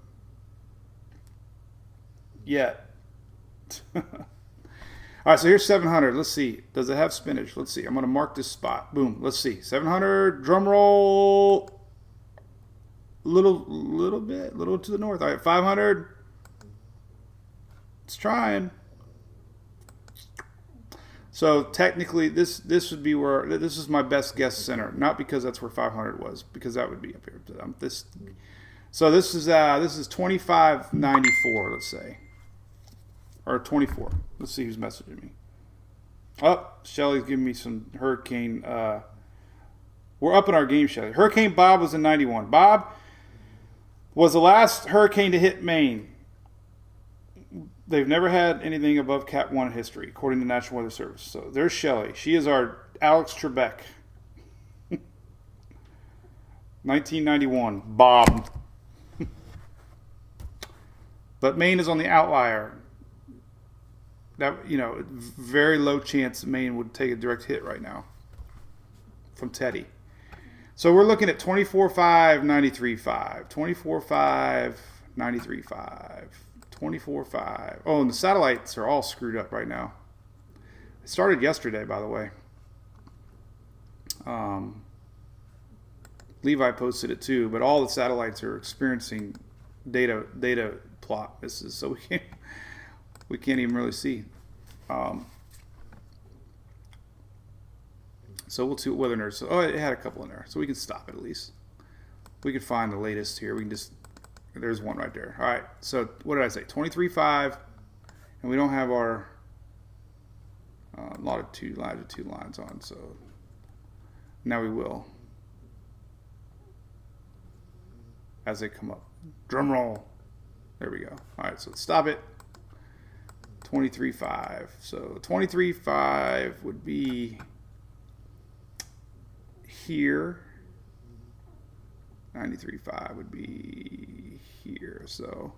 Yet. All right, so here's 700. Let's see. Does it have spinach? Let's see. I'm going to mark this spot. Boom. Let's see. 700. Drum roll. Little to the north. All right, 500. It's trying. So technically, this would be where, this is my best guess center. Not because that's where 500 was, because that would be up here. So this is 2594, let's say, or 24. Let's see who's messaging me. Oh, Shelly's giving me some hurricane. We're up in our game, Shelly. Hurricane Bob was in 91. Bob was the last hurricane to hit Maine. they've never had anything above Cat 1 in history, according to the National Weather Service. So there's Shelley. She is our Alex Trebek. 1991. Bob. But Maine is on the outlier. That, very low chance Maine would take a direct hit right now from Teddy. So we're looking at 24.5, 93.5. 24.5, 93.5. 24.5. Oh, and the satellites are all screwed up right now. It started yesterday, by the way. Levi posted it too, but all the satellites are experiencing data plot misses, so we can't even really see. So we'll see what Weather Nerds. Oh, it had a couple in there, so we can stop it at least. We can find the latest here. We can just, there's one right there. All right, so what did I say? 23.5, and we don't have our latitude lines on, so now we will as they come up. Drum roll. There we go. All right, so stop it. 23.5. So 23.5 would be here. 93.5 would be here. So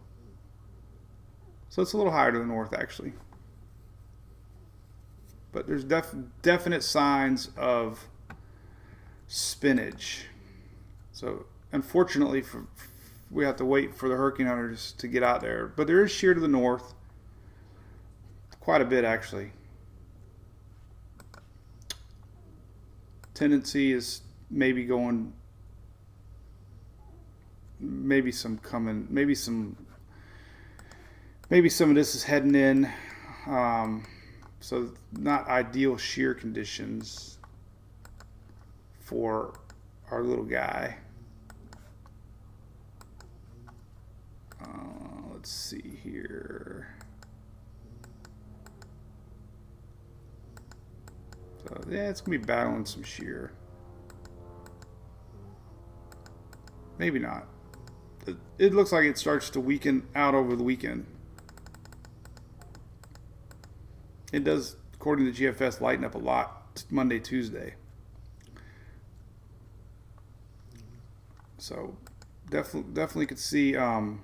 it's a little higher to the north, actually. But there's definite signs of spinach. So unfortunately, we have to wait for the hurricane hunters to get out there. But there is shear to the north. Quite a bit, actually. Tendency is maybe going, maybe some coming, maybe some of this is heading in. So not ideal shear conditions for our little guy. Let's see here. So yeah, it's gonna be battling some shear. Maybe not. It looks like it starts to weaken out over the weekend. It does, according to GFS, lighten up a lot Monday, Tuesday. So definitely could see a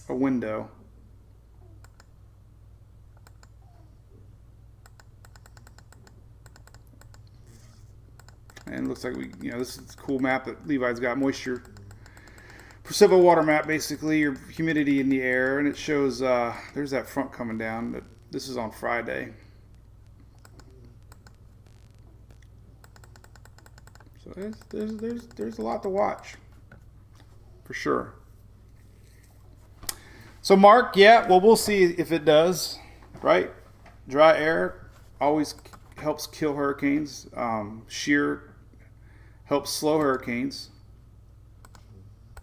window. And it looks like this is a cool map that Levi's got. Moisture, precipitated water map, basically, your humidity in the air. And it shows, there's that front coming down. This is on Friday. So there's a lot to watch, for sure. So Mark, yeah, well, we'll see if it does, right? Dry air always helps kill hurricanes. Shear helps slow hurricanes.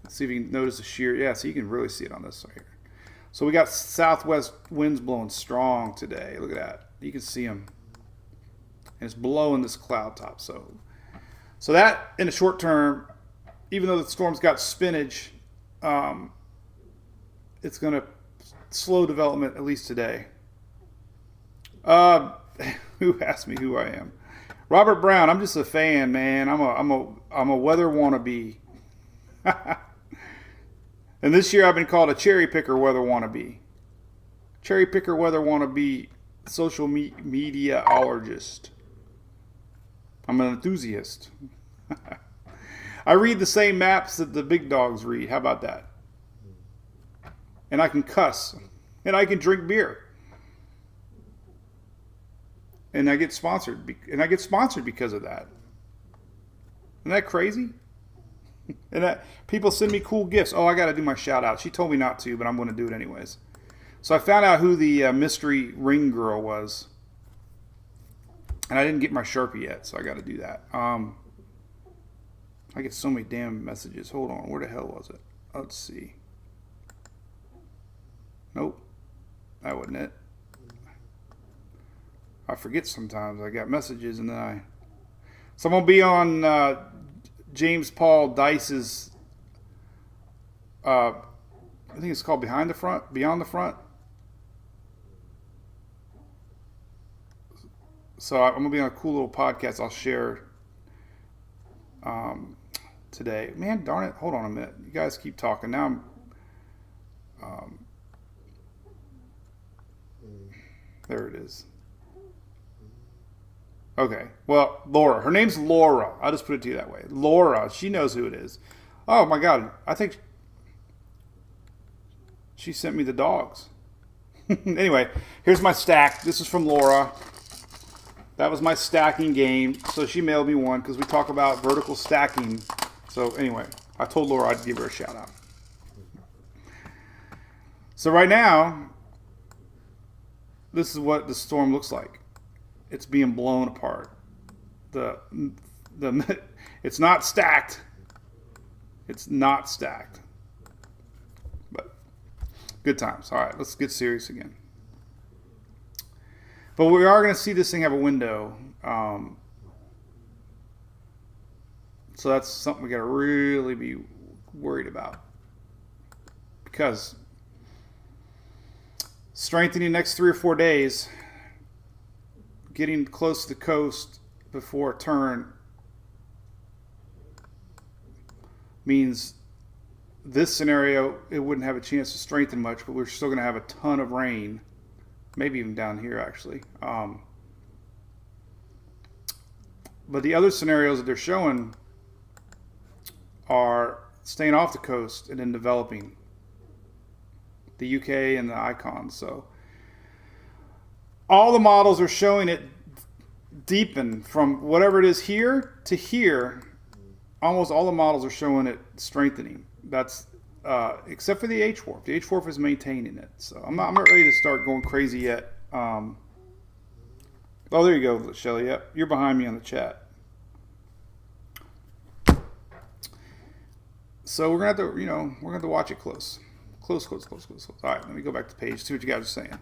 Let's see if you can notice the shear. Yeah, so you can really see it on this right here. So we got southwest winds blowing strong today. Look at that. You can see them. And it's blowing this cloud top. So that, in the short term, even though the storm's got spinach, it's going to slow development at least today. Who asked me who I am? Robert Brown. I'm just a fan, man. I'm a weather wannabe. And this year I've been called a cherry picker weather wannabe. Cherry picker weather wannabe, social mediaologist. I'm an enthusiast. I read the same maps that the big dogs read. How about that? And I can cuss. And I can drink beer. And I get sponsored. Because of that. Isn't that crazy? And that people send me cool gifts. Oh, I got to do my shout out. She told me not to, but I'm going to do it anyways. So I found out who the mystery ring girl was. And I didn't get my Sharpie yet, so I got to do that. I get so many damn messages. Hold on. Where the hell was it? Let's see. Nope. That wasn't it. I forget sometimes. I got messages and then So I'm going to be on James Paul Dice's I think it's called Behind the Front, Beyond the Front. So I'm going to be on a cool little podcast I'll share today. Man, darn it. Hold on a minute. You guys keep talking. Now there it is. Okay. Well, Laura. Her name's Laura. I'll just put it to you that way. Laura. She knows who it is. Oh, my God. I think she sent me the dogs. Anyway, here's my stack. This is from Laura. That was my stacking game. So she mailed me one because we talk about vertical stacking. So anyway, I told Laura I'd give her a shout out. So right now, this is what the storm looks like. It's being blown apart. It's not stacked. It's not stacked. But good times. All right, let's get serious again. But we are going to see this thing have a window. So that's something we got to really be worried about. Because strengthening the next 3 or 4 days, getting close to the coast before a turn means this scenario, it wouldn't have a chance to strengthen much, but we're still going to have a ton of rain. Maybe even down here, actually. But the other scenarios that they're showing are staying off the coast and then developing. The UK and the icons. So all the models are showing it deepen from whatever it is here to here. Almost all the models are showing it strengthening. That's except for the H-Warp. The H-Warp is maintaining it. So I'm not ready to start going crazy yet. Oh, there you go, Shelly. Yep, you're behind me on the chat. So we're gonna have to, we're gonna have to watch it close. Close. All right, let me go back to the page, see what you guys are saying.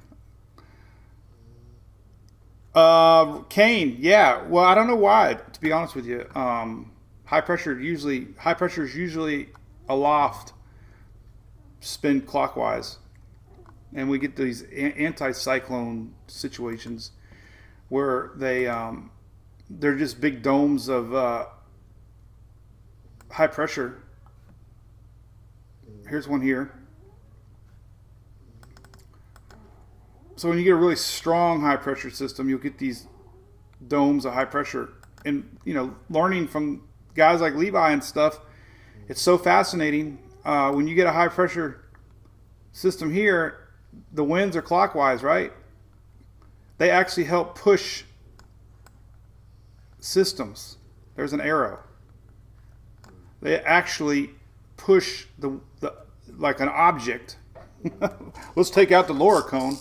Kane, yeah. Well, I don't know why, to be honest with you. High pressure is usually aloft, spin clockwise, and we get these anti-cyclone situations where they're just big domes of high pressure. Here's one here. So when you get a really strong high pressure system, you'll get these domes of high pressure. And, learning from guys like Levi and stuff, it's so fascinating. When you get a high pressure system here, the winds are clockwise, right? They actually help push systems. There's an arrow. They actually push the like an object. Let's take out the lower cone.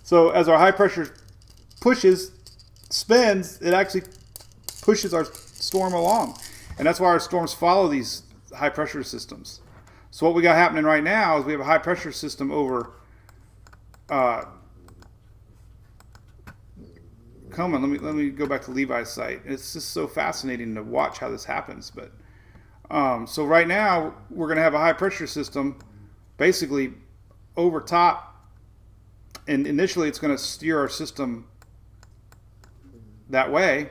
So as our high pressure spins, it actually pushes our storm along. And that's why our storms follow these high pressure systems. So what we got happening right now is we have a high pressure system over let me go back to Levi's site. It's just so fascinating to watch how this happens. But so right now we're going to have a high pressure system basically over top, and initially it's going to steer our system that way.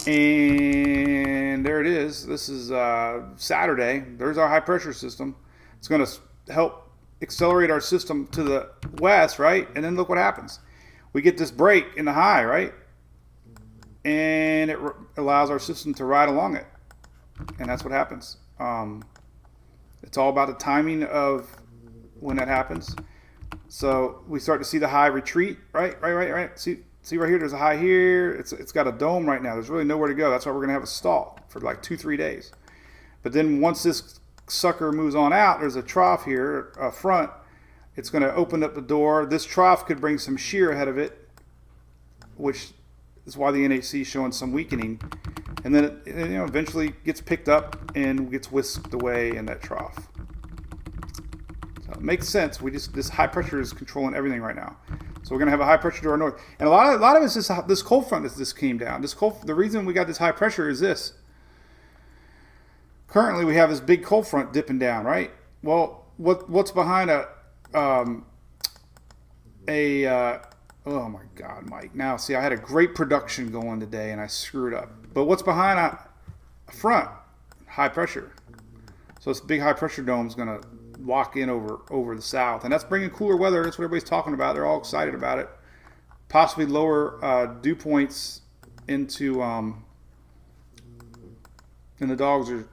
And there it is. This is Saturday. There's our high pressure system. It's going to help accelerate our system to the west, right? And then look what happens. We get this break in the high, right? And it allows our system to ride along it. And that's what happens. It's all about the timing of when that happens. So we start to see the high retreat, right? See right here, there's a high here. It's got a dome right now. There's really nowhere to go. That's why we're going to have a stall for like 2-3 days. But then once this sucker moves on out, there's a trough here, a front. It's going to open up the door. This trough could bring some shear ahead of it, which is why the NHC is showing some weakening. And then it eventually gets picked up and gets whisked away in that trough. So it makes sense. This high pressure is controlling everything right now. So we're going to have a high pressure to our north. And a lot of it's this cold front that this came down. The reason we got this high pressure is this. currently we have this big cold front dipping down, right? Well, what's behind oh my God, Mike. Now, see, I had a great production going today and I screwed up. But what's behind a front? High pressure. So this big high pressure dome is going to lock in over the south. And that's bringing cooler weather. That's what everybody's talking about. They're all excited about it. Possibly lower dew points into... and the dogs are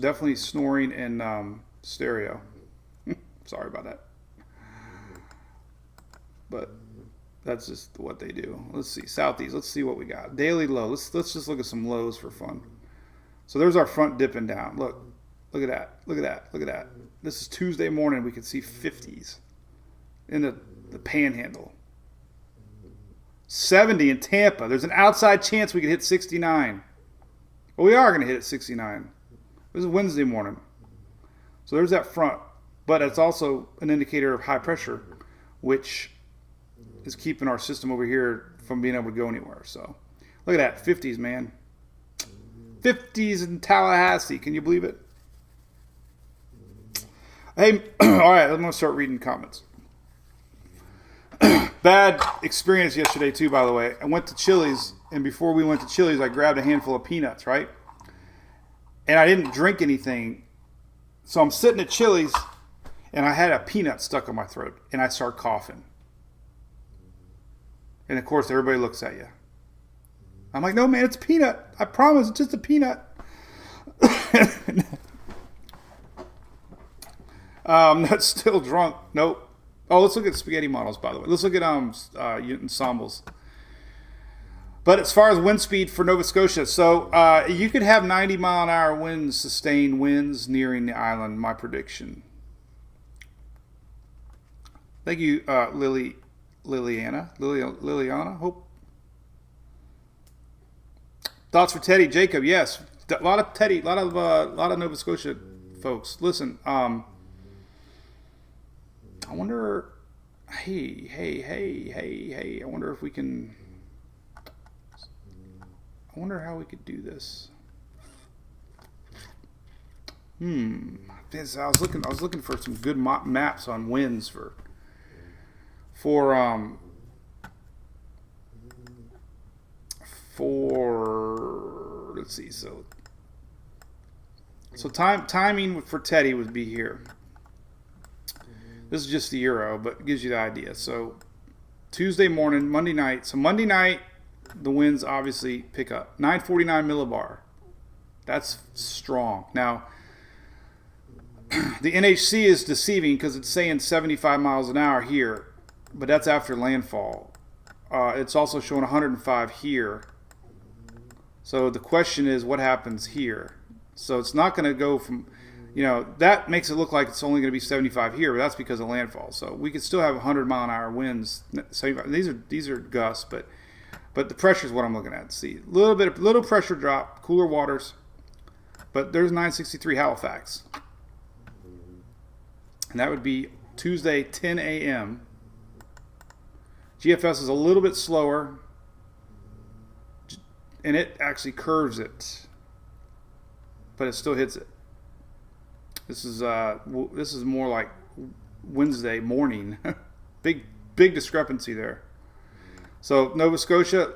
definitely snoring in stereo. Sorry about that. But that's just what they do. Let's see. Southeast. Let's see what we got. Daily low. Let's just look at some lows for fun. So there's our front dipping down. Look at that. Look at that. Look at that. This is Tuesday morning. We can see 50s in the panhandle. 70 in Tampa. There's an outside chance we could hit 69. Well, we are going to hit at 69. This is Wednesday morning. So there's that front. But it's also an indicator of high pressure, which is keeping our system over here from being able to go anywhere. So look at that. 50s, man. 50s in Tallahassee. Can you believe it? Hey, all right. I'm going to start reading comments. Bad experience yesterday, too, by the way. I went to Chili's, and before we went to Chili's, I grabbed a handful of peanuts, right? And I didn't drink anything. So I'm sitting at Chili's, and I had a peanut stuck in my throat, and I start coughing. And, of course, everybody looks at you. I'm like, no, man, it's a peanut. I promise, it's just a peanut. Not still drunk. Nope. Oh, let's look at spaghetti models, by the way. Let's look at ensembles. But as far as wind speed for Nova Scotia, so you could have 90-mile-an-hour winds, sustained winds nearing the island, my prediction. Thank you, Liliana. Hope. Thoughts for Teddy, Jacob? Yes, a lot of Teddy, a lot of Nova Scotia folks. Listen, I wonder. Hey! I wonder if we can. I wonder how we could do this. I was looking for some good maps on winds for let's see. So timing for Teddy would be here. This is just the euro, but it gives you the idea. So Tuesday morning, Monday night. So Monday night, the winds obviously pick up. 949 millibar. That's strong. Now, the NHC is deceiving because it's saying 75 miles an hour here, but that's after landfall. It's also showing 105 here. So the question is, what happens here? So it's not going to go from, that makes it look like it's only going to be 75 here, but that's because of landfall. So we could still have 100-mile-an-hour winds. 75. These are gusts, but the pressure is what I'm looking at. See, little pressure drop, cooler waters. But there's 963 Halifax. And that would be Tuesday, 10 a.m. GFS is a little bit slower. And it actually curves it. But it still hits it. This is more like Wednesday morning. big discrepancy there. So Nova Scotia,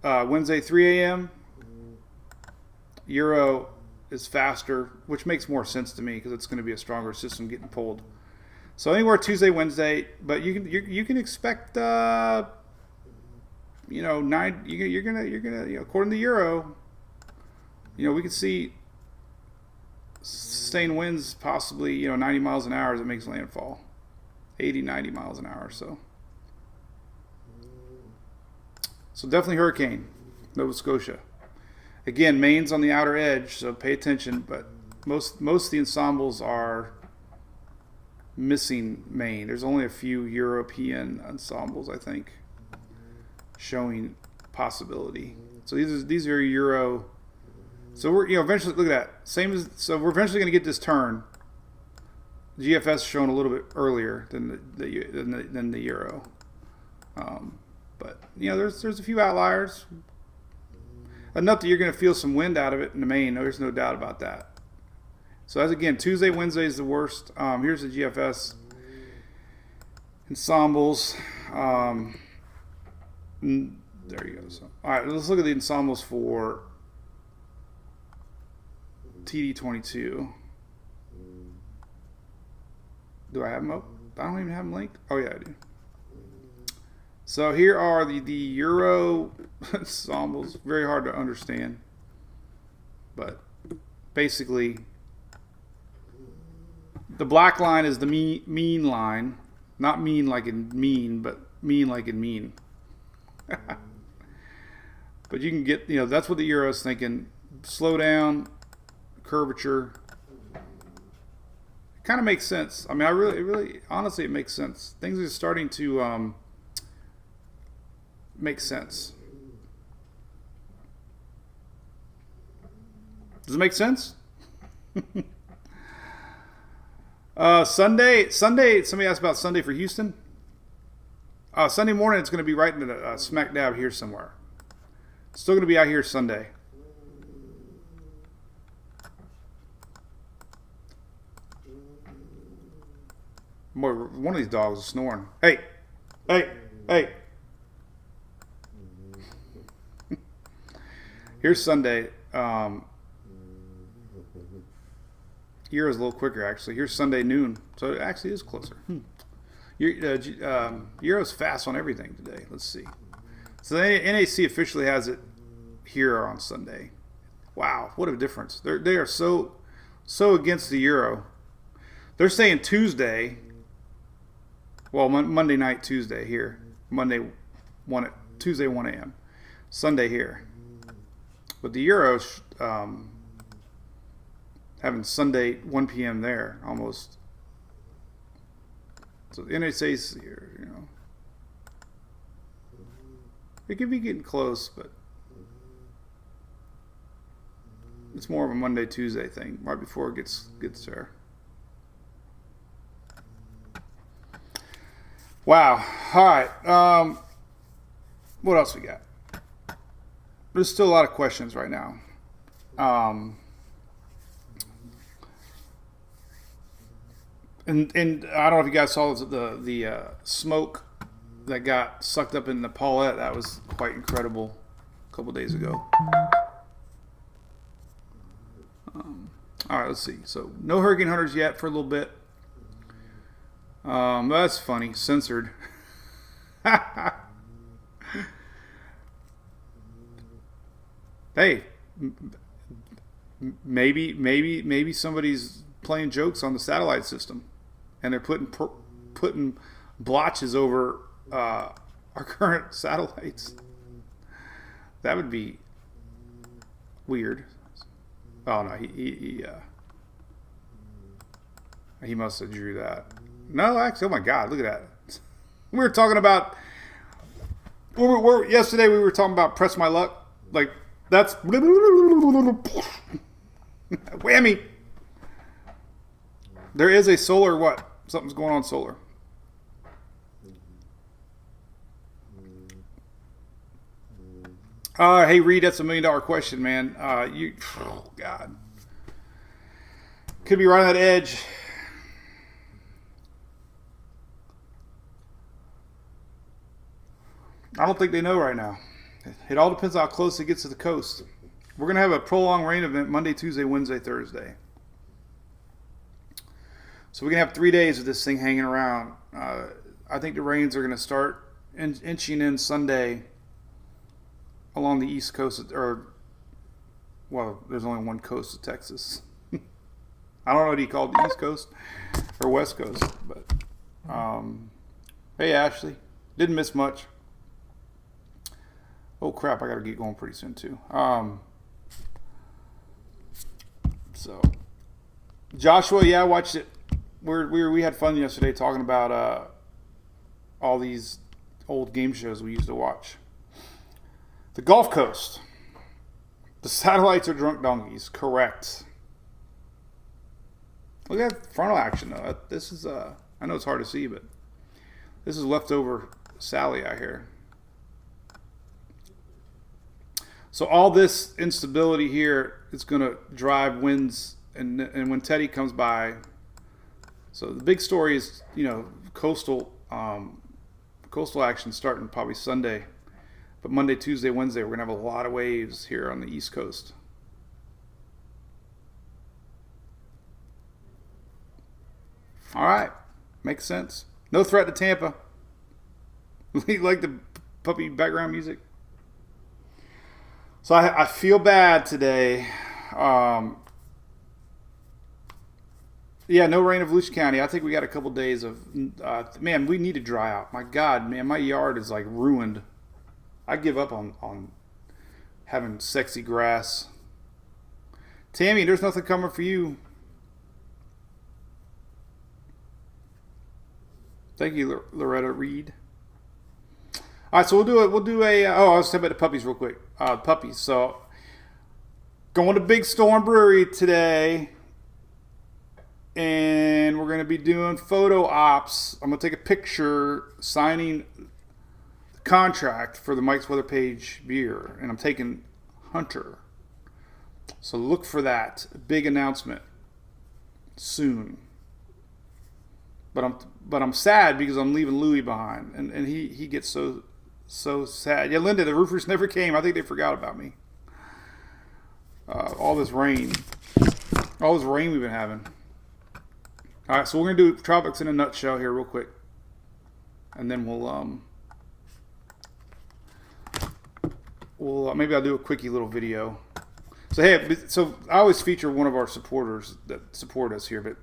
Wednesday 3 a.m. Euro is faster, which makes more sense to me because it's going to be a stronger system getting pulled. So anywhere Tuesday, Wednesday, but you can expect you're gonna according to Euro, we could see sustained winds possibly 90 miles an hour as it makes landfall, 80, 90 miles an hour. So definitely hurricane, Nova Scotia. Again, Maine's on the outer edge, so pay attention. But most of the ensembles are missing Maine. There's only a few European ensembles, I think, showing possibility. So these are Euro. So we're eventually look at that. So we're eventually going to get this turn. GFS shown a little bit earlier than the Euro. But there's a few outliers. Enough that you're going to feel some wind out of it in the Maine. There's no doubt about that. So as again, Tuesday, Wednesday is the worst. Here's the GFS ensembles. There you go. So, all right, let's look at the ensembles for TD22. Do I have them up? I don't even have them linked. Oh yeah, I do. So here are the Euro ensembles. Very hard to understand, but basically, the black line is the mean line, not mean like in mean, but mean like in mean. But you can get, that's what the Euro is thinking. Slow down, curvature. It kind of makes sense. I mean, honestly, it makes sense. Things are starting to make sense. Does it make sense? Sunday. Somebody asked about Sunday for Houston. Sunday morning, it's going to be right in the smack dab here somewhere. Still going to be out here Sunday. Boy, one of these dogs is snoring. Hey. Here's Sunday. Euro's a little quicker, actually. Here's Sunday noon. So it actually is closer. Euro's fast on everything today. Let's see. So the NAC officially has it here on Sunday. Wow, what a difference. They are so against the Euro. They're saying Tuesday. Well, Monday night, Tuesday here. Tuesday 1 a.m. Sunday here. But the Euro's having Sunday 1 p.m. there almost. So the NAC's here, It could be getting close, but it's more of a Monday, Tuesday thing, right before it gets there. Wow. All right. What else we got? There's still a lot of questions right now. And I don't know if you guys saw the smoke that got sucked up in the Paulette. That was quite incredible a couple days ago. All right, let's see. So no hurricane hunters yet for a little bit. That's funny. Censored. Hey, maybe somebody's playing jokes on the satellite system, and they're putting blotches over our current satellites. That would be weird. Oh no, he must have drew that. No, actually, oh my God, look at that. We were talking about yesterday. We were talking about press my luck. Like that's whammy. There is a solar what? Something's going on solar. Hey Reed, that's $1 million question, man. Oh God, could be right on that edge. I don't think they know right now. It all depends on how close it gets to the coast. We're going to have a prolonged rain event Monday, Tuesday, Wednesday, Thursday. So we're going to have 3 days of this thing hanging around. I think the rains are going to start inching in Sunday along the east coast. There's only one coast of Texas. I don't know what he called the east coast or west coast. But hey, Ashley. Didn't miss much. Oh crap! I gotta get going pretty soon too. So Joshua, yeah, I watched it. We had fun yesterday talking about all these old game shows we used to watch. The Gulf Coast. The satellites are drunk donkeys. Correct. Look at that frontal action though. This is I know it's hard to see, but this is leftover Sally out here. So all this instability here is going to drive winds and when Teddy comes by. So the big story is, coastal action starting probably Sunday, but Monday, Tuesday, Wednesday we're gonna have a lot of waves here on the East Coast. All right, makes sense. No threat to Tampa. You like the puppy background music? So I feel bad today. Yeah, no rain of Volusia County. I think we got a couple days of, man, we need to dry out. My God, man, my yard is like ruined. I give up on having sexy grass. Tammy, there's nothing coming for you. Thank you, Loretta Reed. All right, so we'll do a. Oh, I was talking about the puppies real quick. Puppies. So going to Big Storm Brewery today, and we're going to be doing photo ops. I'm going to take a picture signing the contract for the Mike's Weather Page beer, and I'm taking Hunter. So look for that big announcement soon. But I'm sad because I'm leaving Louie behind, and he gets so sad. Yeah, Linda, the roofers never came. I think they forgot about me. All this rain we've been having. All right, so we're gonna do Tropics in a nutshell here, real quick, and then we'll maybe I'll do a quickie little video. So hey, so I always feature one of our supporters that support us here, but.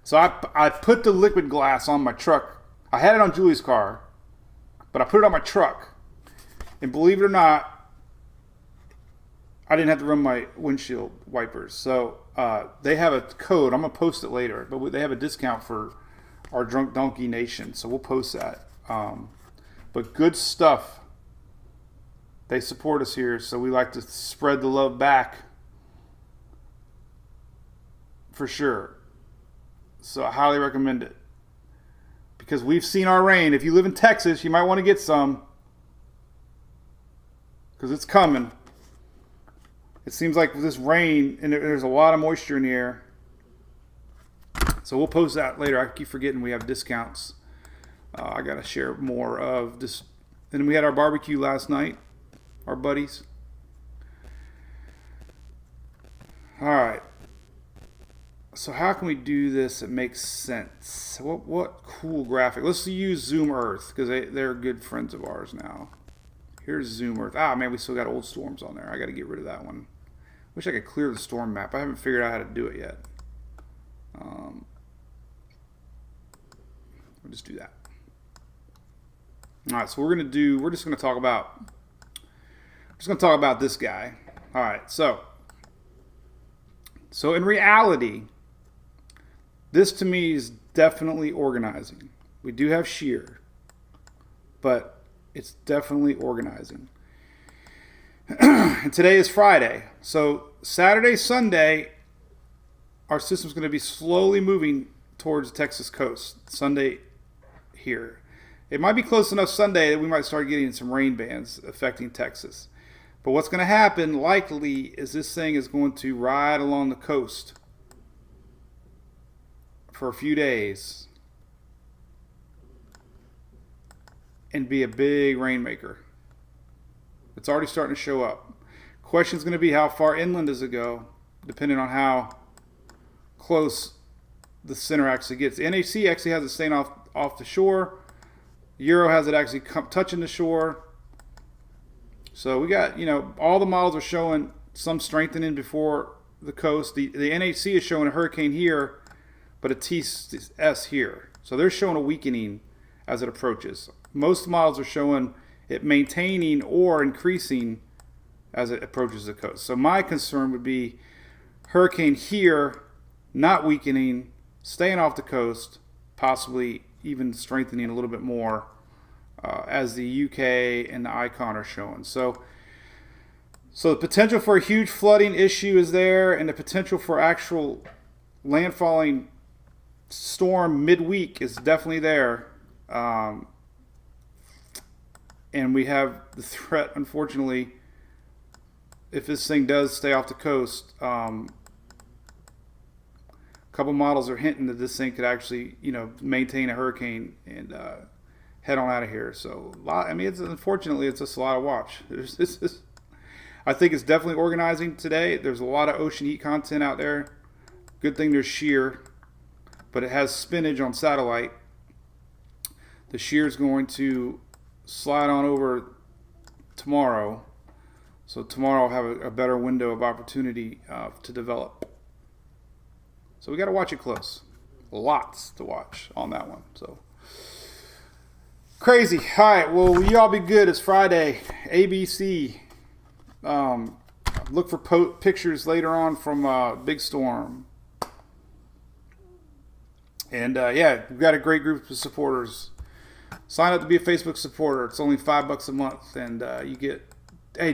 So I put the liquid glass on my truck. I had it on Julie's car, but I put it on my truck. And believe it or not, I didn't have to run my windshield wipers. So they have a code. I'm going to post it later. But they have a discount for our Drunk Donkey Nation. So we'll post that. But good stuff. They support us here. So we like to spread the love back. For sure. So I highly recommend it. Because we've seen our rain. If you live in Texas, you might want to get some. Because it's coming. It seems like this rain, and there's a lot of moisture in the air. So we'll post that later. I keep forgetting we have discounts. I got to share more of this. And we had our barbecue last night. Our buddies. All right. So how can we do this that makes sense? What cool graphic? Let's use Zoom Earth because they're good friends of ours now. Here's Zoom Earth. Ah, man, we still got old storms on there. I got to get rid of that one. Wish I could clear the storm map. I haven't figured out how to do it yet. We'll just do that. All right, so we're just gonna talk about this guy. All right, so in reality, this to me is definitely organizing. We do have shear, but it's definitely organizing. And today is Friday. So Saturday, Sunday, our system's going to be slowly moving towards the Texas coast. Sunday here. It might be close enough Sunday that we might start getting some rain bands affecting Texas. But what's going to happen likely is this thing is going to ride along the coast for a few days and be a big rainmaker. It's already starting to show up. Question's going to be how far inland does it go, depending on how close the center actually gets. The NHC actually has it staying off the shore. Euro has it actually touching the shore. So we got, all the models are showing some strengthening before the coast. The NHC is showing a hurricane here, but a TS here. So they're showing a weakening as it approaches. Most models are showing it maintaining or increasing as it approaches the coast. So my concern would be hurricane here, not weakening, staying off the coast, possibly even strengthening a little bit more as the UK and the Icon are showing. So the potential for a huge flooding issue is there, and the potential for actual landfalling storm midweek is definitely there. And we have the threat, unfortunately, if this thing does stay off the coast, couple models are hinting that this thing could actually, maintain a hurricane and head on out of here. So, unfortunately, it's just a lot of watch. I think it's definitely organizing today. There's a lot of ocean heat content out there. Good thing there's shear, but it has spinach on satellite. The shear is going to slide on over tomorrow. So tomorrow I'll have a better window of opportunity to develop. So we got to watch it close. Lots to watch on that one. So crazy. All right. Well, you all be good. It's Friday. ABC. Look for pictures later on from Big Storm. And we've got a great group of supporters. Sign up to be a Facebook supporter. It's only $5 a month, and you get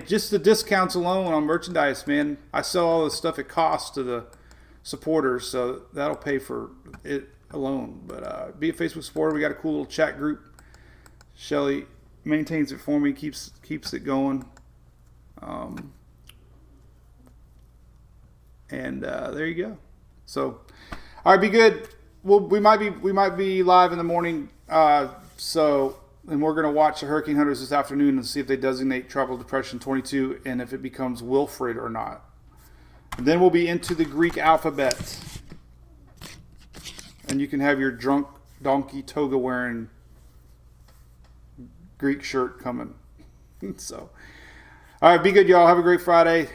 just the discounts alone on merchandise, man. I sell all the stuff it costs to the supporters, so that'll pay for it alone. But be a Facebook supporter. We got a cool little chat group. Shelly maintains it for me, keeps it going. There you go. So, all right, be good. Well, we might be live in the morning. And we're going to watch the Hurricane Hunters this afternoon and see if they designate Tropical Depression 22 and if it becomes Wilfred or not. And then we'll be into the Greek alphabet. And you can have your drunk donkey toga wearing Greek shirt coming. So, all right, be good, y'all. Have a great Friday.